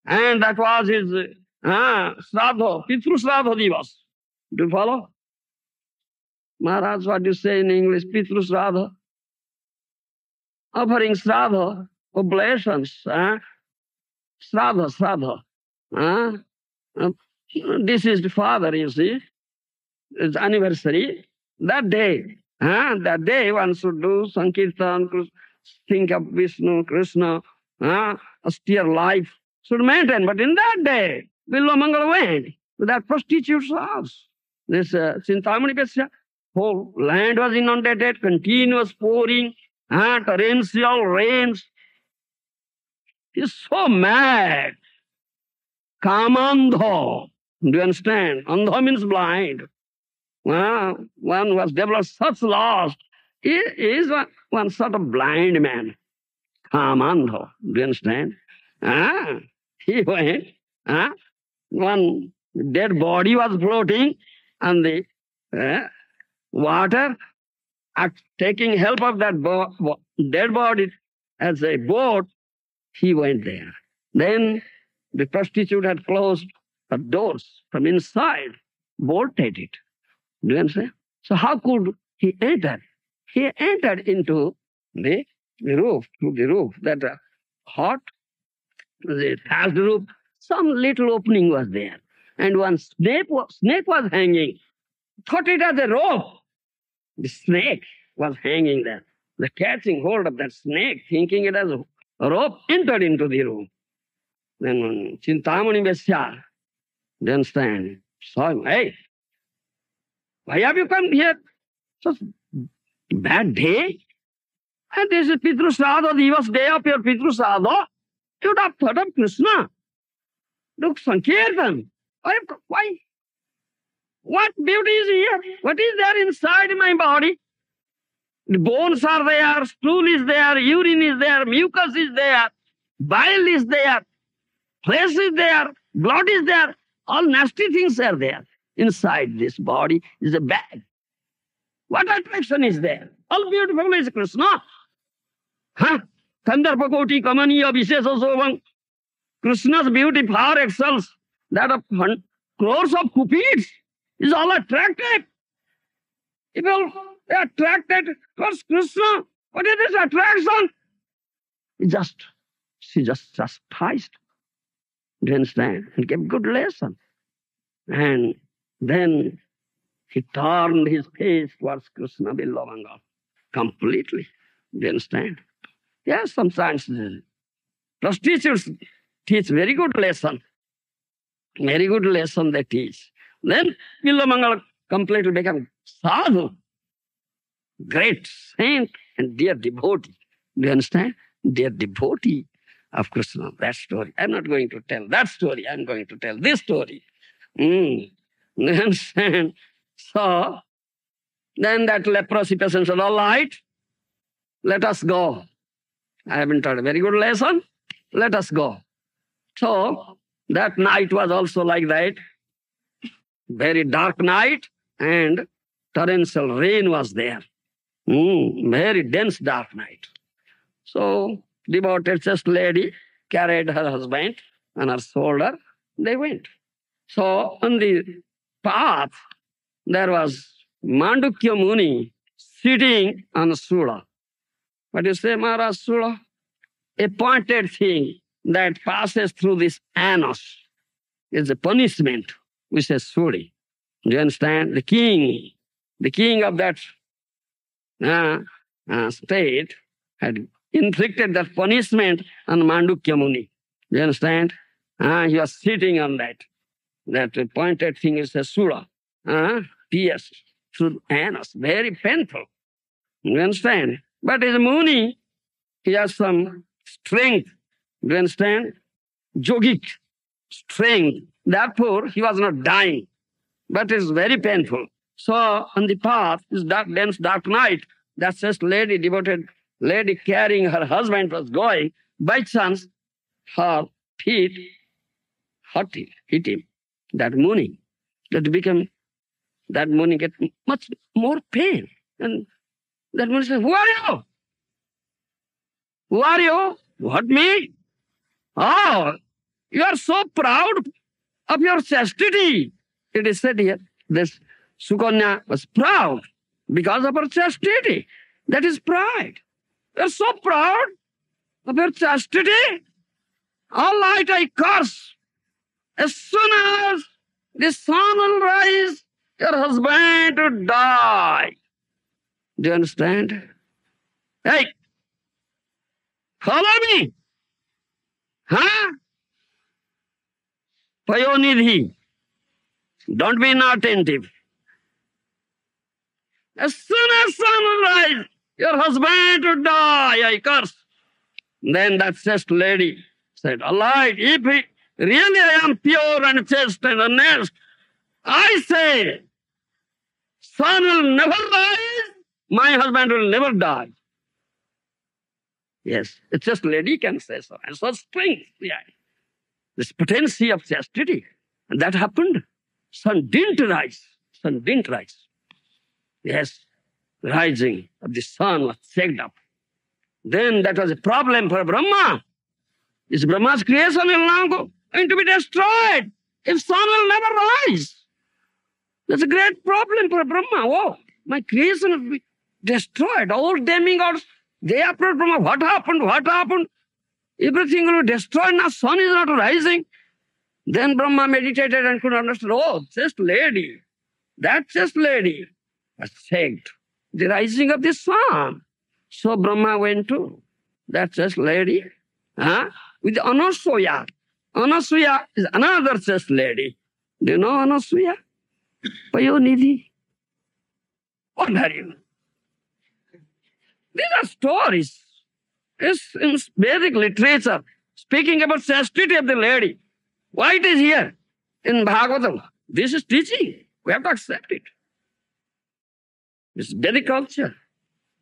And that was his Shraddha, Pitru Shraddha Divas. Do you follow? Maharaj, what do you say in English? Pitru Shraddha? Offering Shraddha, oblations. Shraddha. This is the father, you see. It's anniversary. That day one should do Sankirtan, think of Vishnu, Krishna, austere life should maintain. But in that day, Villomangal went to that prostitute's house. This Chintamani Besya, whole land was inundated, continuous pouring, torrential rains. He's so mad. Kamandha. Do you understand? Andha means blind. One was developed such loss. He is one sort of blind man. Kamandha. Do you understand? He went. One dead body was floating on the water. Taking help of that dead body as a boat, he went there. Then the prostitute had closed the doors from inside, bolted it. Do you understand? So how could he enter? He entered into the roof, through the roof, that hot, the thatched roof. Some little opening was there. And one snake was hanging. Thought it as a rope. The snake was hanging there. The catching hold of that snake, thinking it as a rope, entered into the room. Then when Chintamani Besya, do you understand? Saw him, hey, why have you come here? Such bad day. And this is Pitru Shraddha, Divas, day of your Pitru Shraddha. You would have thought of Krishna. Look, Sankirtan. Why? What beauty is here? What is there inside my body? The bones are there, stool is there, urine is there, mucus is there, bile is there, flesh is there, blood is there. All nasty things are there. Inside this body is a bag. What attraction is there? All beautiful is Krishna. Huh? Kandharpakoti kamaniya vishesha sobham. Krishna's beauty far excels that of crores of cupids. Is all attracted. People are attracted towards Krishna. What is this attraction? She just chastised. Do you understand? And gave good lesson. And then he turned his face towards Krishna Billavanga completely. Do you understand? Yes, sometimes teachers teach very good lesson. Very good lesson they teach. Then Billavanga completely become sadhu, great saint and dear devotee. Do you understand? Dear devotee of Krishna. That story. I'm not going to tell that story. I'm going to tell this story. You understand? So, then that leprosy patient said, all right, let us go. I haven't taught a very good lesson. Let us go. So, that night was also like that. Very dark night and torrential rain was there. Very dense dark night. So, devoted just lady carried her husband on her shoulder. They went. So, on the path, there was Mandukya Muni sitting on a Sula. What do you say, Maharaj? Sula? A pointed thing that passes through this anus is a punishment. We say Suri. Do you understand? The king of that state had inflicted that punishment on Mandukya Muni. Do you understand? He was sitting on that. That pointed thing is a Sura. Pierced through anus. Very painful. You understand? But as a Muni, he has some strength. Do you understand? Yogic strength. Therefore, he was not dying. But it's very painful. So, on the path, this dark, dense, dark night, that just lady, devoted lady carrying her husband was going. By chance, her feet hit him. That Muni. That Muni get much more pain. And that Muni says, who are you? Who are you? What, me? Oh, you are so proud of your chastity. It is said here, this Sukanya was proud because of her chastity. That is pride. You are so proud of your chastity. All right, I curse. As soon as the sun will rise, your husband will die. Do you understand? Hey, follow me. Huh? Payonidhi. Don't be inattentive. As soon as sun will rise, your husband will die, I curse. Then that chaste lady said, all right, if really I am pure and chaste and honest, I say, sun will never rise, my husband will never die. Yes, a chaste lady can say so. And so strength, this potency of chastity. And that happened. Sun didn't rise. Sun didn't rise. Yes, rising of the sun was checked up. Then that was a problem for Brahma. Is Brahma's creation will now going to be destroyed if sun will never rise? That's a great problem for Brahma. Oh, my creation will be destroyed. All demigods, they approached Brahma. What happened? What happened? Everything will be destroyed. Now sun is not rising. Then Brahma meditated and could understand, oh, chaste lady, that chaste lady has checked the rising of the sun. So Brahma went to that chaste lady with Anasuya. Anasuya is another chaste lady. Do you know Anasuya? Payonidhi. What are you? These are stories. It's in Vedic literature, speaking about chastity of the lady. Why it is here in Bhagavatam? This is teaching. We have to accept it. It's Vedic culture.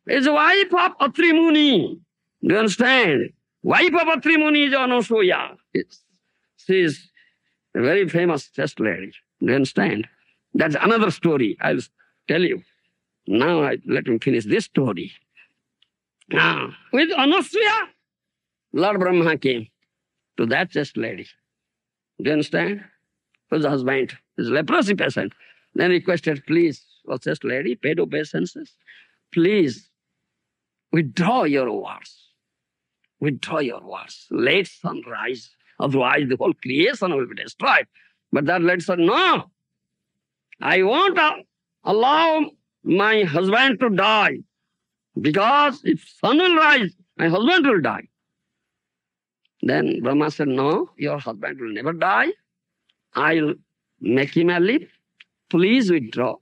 It's the wife of Atri Muni. Do you understand? Wife of Atri Muni is Anasuya. She is a very famous chaste lady. Do you understand? That's another story. I'll tell you. Now let me finish this story. Now, with Anasuya, Lord Brahma came to that chaste lady. Do you understand? Whose husband is leprosy patient. Then requested, please, oh chaste lady, paid obeisances, please withdraw your words. Withdraw your words. Let sun rise. Otherwise, the whole creation will be destroyed. But that lady said, no, I won't allow my husband to die. Because if sun will rise, my husband will die. Then Brahma said, no, your husband will never die. I'll make him live. Please withdraw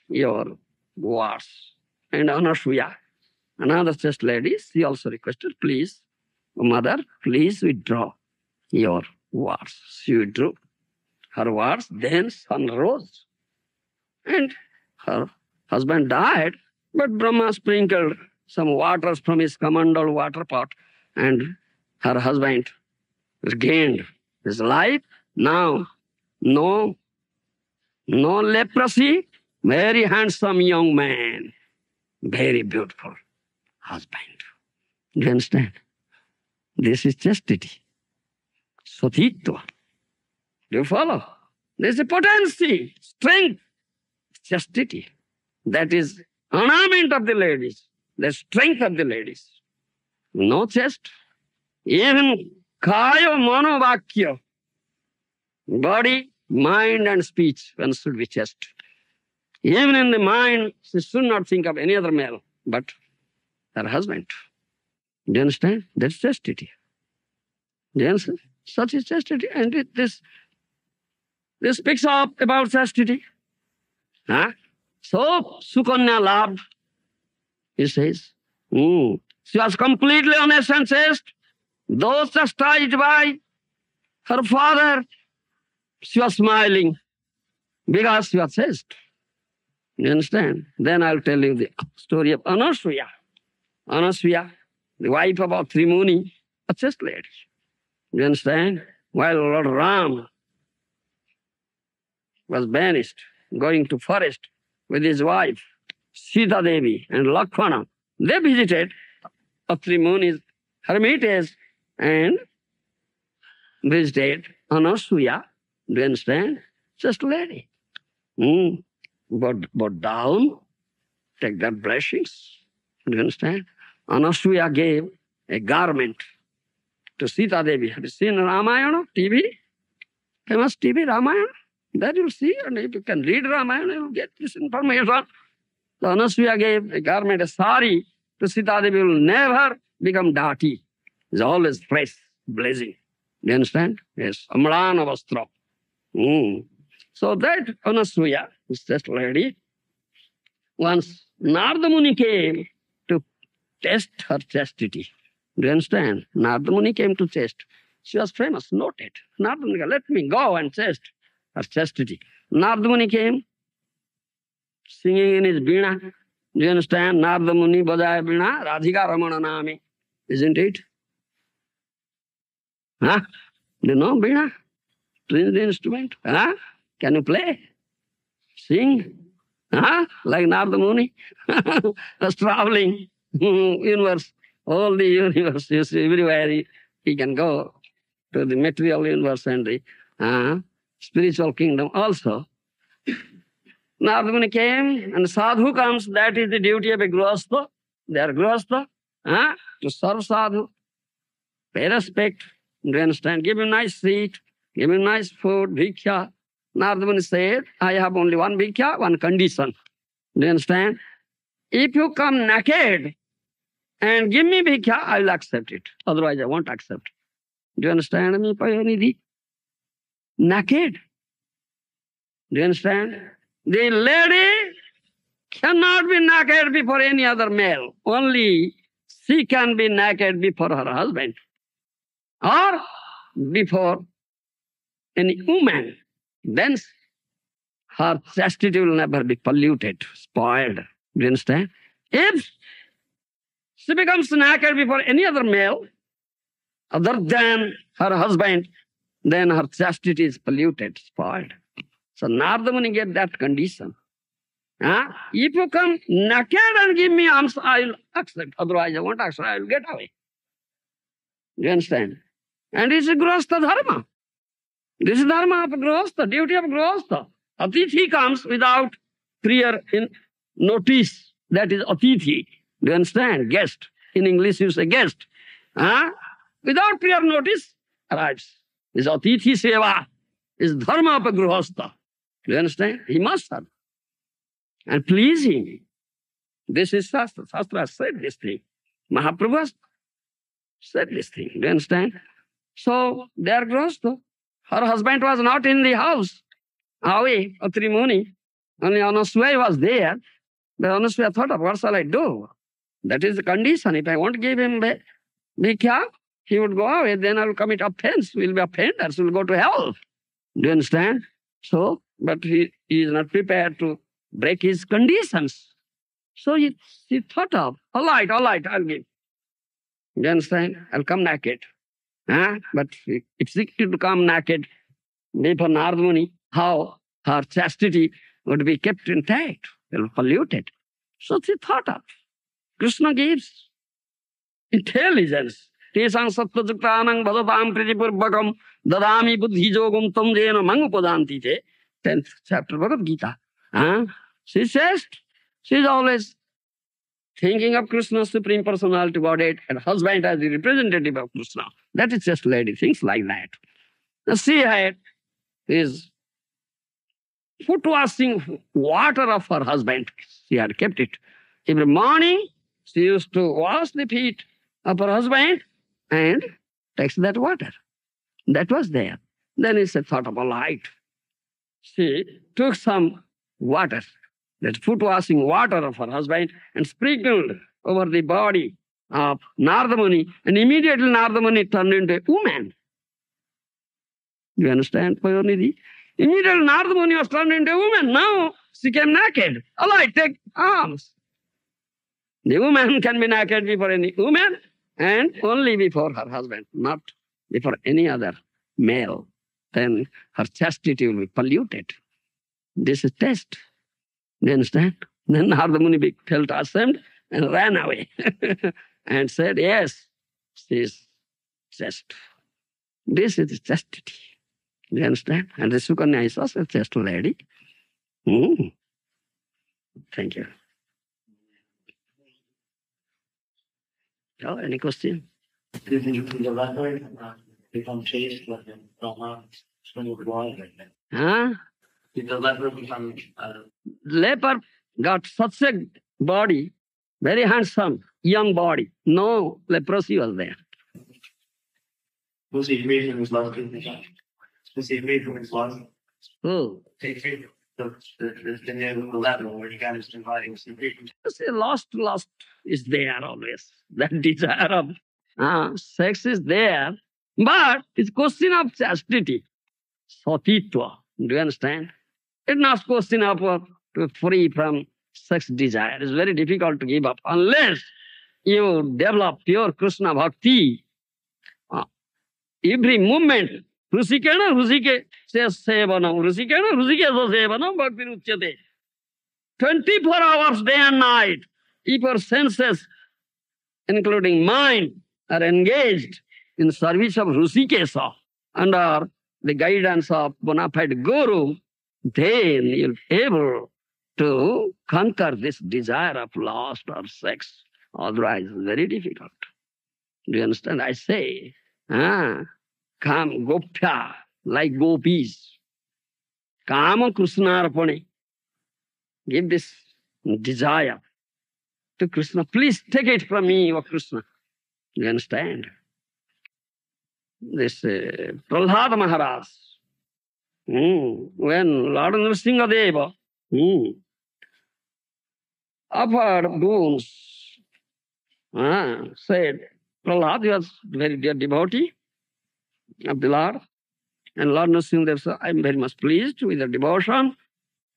your words. And Anasuya, another chaste lady, she also requested, please, mother, please withdraw your words. She withdrew her words, then sun rose. And her husband died, but Brahma sprinkled some waters from his commandal water pot, and her husband regained his life. Now, no leprosy, very handsome young man, very beautiful husband. Do you understand? This is chastity. Satitva. Do you follow? This is potency, strength, chastity. That is ornament of the ladies, the strength of the ladies. No chest. Even kaya manovakya, body, mind and speech, one should be chaste. Even in the mind, she should not think of any other male but her husband. Do you understand? That's chastity. Do you understand? Such is chastity. And this speaks up about chastity. Huh? So, Sukanya loved, he says. She was completely honest and chaste. Though chastised by her father, she was smiling because she was chaste. You understand? Then I'll tell you the story of Anasuya. Anasuya, the wife of Atri Muni, a chaste lady. You understand? While Lord Ram was banished, going to forest with his wife, Sita Devi and Lakshmana, they visited Atri Muni's hermitage and visited Anasuya. Do you understand? Just lady. But down, take their blessings. Do you understand? Anasuya gave a garment to Sita Devi. Have you seen Ramayana, TV? Famous TV, Ramayana? That you'll see, and if you can read Ramayana, you'll get this information. So Anasuya gave a garment, a sari, to Sita Devi. Will never become dirty. It's always fresh, blazing. Do you understand? Yes. Amrana vastra. So that Anasuya, this chaste lady, once Narada Muni came to test her chastity. Do you understand? Narada Muni came to test. She was famous, noted. Narada Muni, let me go and test her chastity. Narada Muni came, singing in his veena. Do you understand? Narada Muni bajaya veena, Radhika Ramana nami. Isn't it? Huh? Do you know veena? String instrument? Huh? Can you play? Sing? Huh? Like Narada Muni? Was traveling universe, all the universe, you see, everywhere he can go to the material universe and the spiritual kingdom also. Narada Muni came and sadhu comes, that is the duty of a grihastha. They are grihastha, to serve sadhu, pay respect, do you understand? Give him nice seat, give him nice food, bhiksha. Narada Muni said, I have only one bhiksha, one condition. Do you understand? If you come naked and give me bhiksha, I will accept it. Otherwise, I won't accept. Do you understand me, Payanidhi? Naked. Do you understand? The lady cannot be naked before any other male. Only she can be naked before her husband or before any woman. Then her chastity will never be polluted, spoiled. Do you understand? If she becomes naked before any other male other than her husband, then her chastity is polluted, spoiled. So Narada Muni get that condition. If you come naked and give me alms, I will accept. Otherwise, I won't accept. I will get away. You understand? And it's a Grihastha dharma. This is dharma of Grihastha, duty of Grihastha. Atithi comes without prior notice. That is Atithi. Do you understand? Guest. In English, you say guest. Without prior notice, arrives. This Atithi seva is dharma of a Grihastha. Do you understand? He must serve. And please him. This is Shastra. Shastra has said this thing. Mahaprabhu has said this thing. Do you understand? So, they are Grihastha. Her husband was not in the house. Away, Atri Muni. Only Anaswaya was there. But Anaswaya thought of, what shall I do? That is the condition. If I won't give him bhikkha, he would go away. Then I will commit offense. We will be offenders. We will go to hell. Do you understand? So, but he is not prepared to break his conditions. So he thought of, all right, I'll give. You understand? I'll come naked. But if she could come naked before Narada Muni, how her chastity would be kept intact, polluted. So she thought of. Krishna gives intelligence. Tesang sattva-juktanang bhadatam pritipurvakam dadami buddhi-jogam tam jena mangupadanti te. 10th chapter Bhagavad Gita. She says, she is always thinking of Krishna's Supreme Personality Godhead and husband as the representative of Krishna. That is just lady, things like that. Now she had his foot washing water of her husband. She had kept it. Every morning, she used to wash the feet of her husband and takes that water. That was there. Then he said, thought of a light. She took some water, that foot washing water of her husband, and sprinkled over the body of Narada Muni, and immediately Narada Muni turned into a woman. You understand, Payonidhi? Immediately Narada Muni was turned into a woman. Now she came naked. All right, take arms. The woman can be naked before any woman and only before her husband, not before any other male. Then her chastity will be polluted. This is test. Do you understand? Then Narada Muni felt ashamed and ran away and said, yes, she is chaste. This is chastity. Do you understand? And the Sukanya is also a chaste lady. Thank you. Oh, any question? Did the leper become chaste like Brahma sprinkled water? Did the leper become... Leper got such a body, very handsome, young body. No leprosy was there. Was he free from his love? Was he free from his love? Who? He freed the leper where he got his body. Was he free from... See, lust is there always. That desire of sex is there, but it's question of chastity, satitva. Do you understand? It's not question of to free from sex desire. It's very difficult to give up unless you develop pure Krishna bhakti. Every moment, Rusikena, Rusike sevanam, Rusikena, Rusike sevanam, bhakti uchyate. 24 hours, day and night, if your senses, including mind, are engaged in service of Rusikesa under the guidance of bona fide Guru, then you'll be able to conquer this desire of lust or sex. Otherwise, it's very difficult. Do you understand? I say, come, gopya, like gopis. Kama Krishnarapane. Give this desire to Krishna. Please take it from me, O Krishna. Do you understand? This Prahlada Maharaj, when Lord Nrsimhadeva offered boons, said, Prahlad was very dear devotee of the Lord, and Lord Nrsimhadeva said, I am very much pleased with your devotion.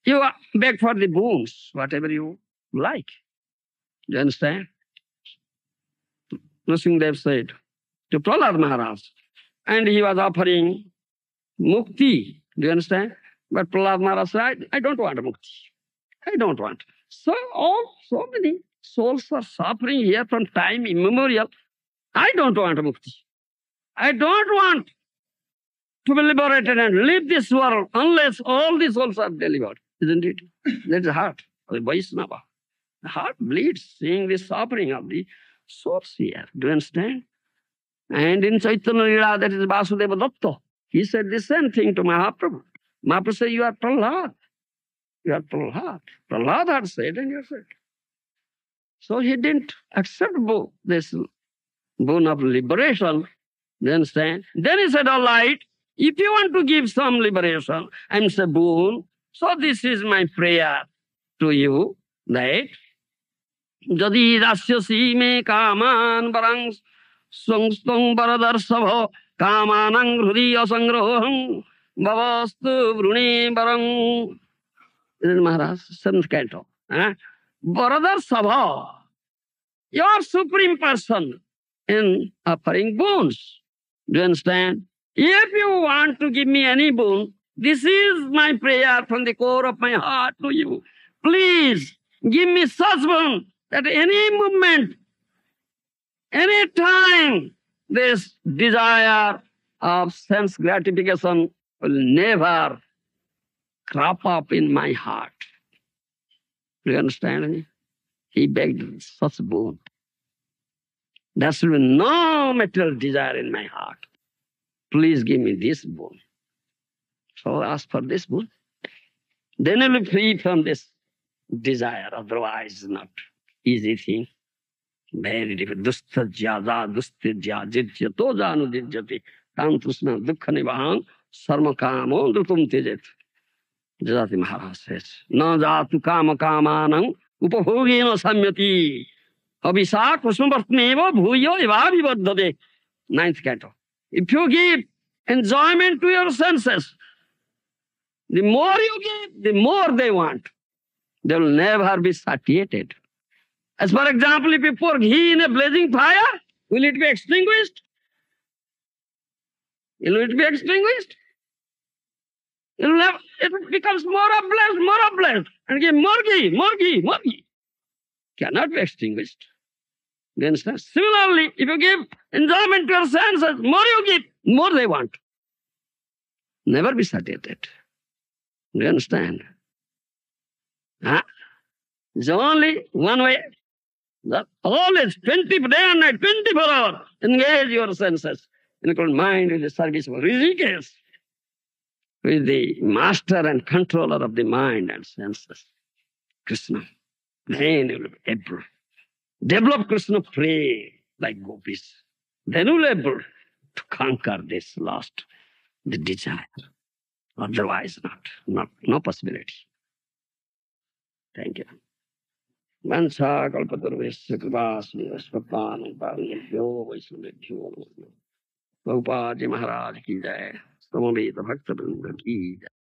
You beg for the boons, whatever you like. Do you understand? Nrsimhadeva said to Prahlad Maharaj, and he was offering mukti. Do you understand? But Prahlad Maharaj said, I don't want mukti. I don't want. So many souls are suffering here from time immemorial. I don't want mukti. I don't want to be liberated and leave this world unless all the souls are delivered. Isn't it? That's the heart of the Vaishnava. The heart bleeds seeing the suffering of the souls here. Do you understand? And in Chaitanya Leela, that is Vasudeva Datta, he said the same thing to Mahaprabhu. Mahaprabhu said, you are Prahlad. You are Prahlad. Prahlad had said, and you said. So he didn't accept this boon of liberation. Do you understand? Then he said, all right, if you want to give some liberation and say boon, so this is my prayer to you, that Jadi rasyasi me kaman barang sangstong baradarsabha kamanang hrudi asangroham bhavastu vruni barang. This is Maharaj, 7th canto. Baradarsabha, your supreme person in offering boons. Do you understand? If you want to give me any boon, this is my prayer from the core of my heart to you. Please give me such boon that any moment, any time, this desire of sense gratification will never crop up in my heart. Do you understand me? He begged such boon. There should be no material desire in my heart. Please give me this boon. So ask for this boon. Then I will be free from this desire. Otherwise, not easy thing. Very difficult. Dustajya, dustijya, jijya, tojanu jijyati. Tam tusna dukkha nivahan, sarma kamo drutum tejet. Jajati Maharaj says, na jatu kama kamanam upabhogena samyati. Abhisa kusmavartmeva bhuyo evavi vardhate. 9th canto. If you give enjoyment to your senses, the more you give, the more they want. They will never be satiated. As for example, if you pour ghee in a blazing fire, will it be extinguished? Will it be extinguished? It becomes more ablaze, and give more ghee. Cannot be extinguished. You understand? Similarly, if you give enjoyment to your senses, more you give, more they want. Never be satiated. Do you understand? It's only one way. That always, 20 day and night, 24 hours, engage your senses. Including mind in the service of Rishikesh, with the master and controller of the mind and senses, Krishna. Then you will be able. Develop Krishna, pray like gopis. Then you will be able to conquer this lust, the desire. Otherwise, no possibility. Thank you. Vancha kalpatarvesya kripasmi vaspappanam parinebhyo vaishnavebhyo. Prabhupada Maharaj ki jai. Samaveta Bhakta Vrinda ki jai.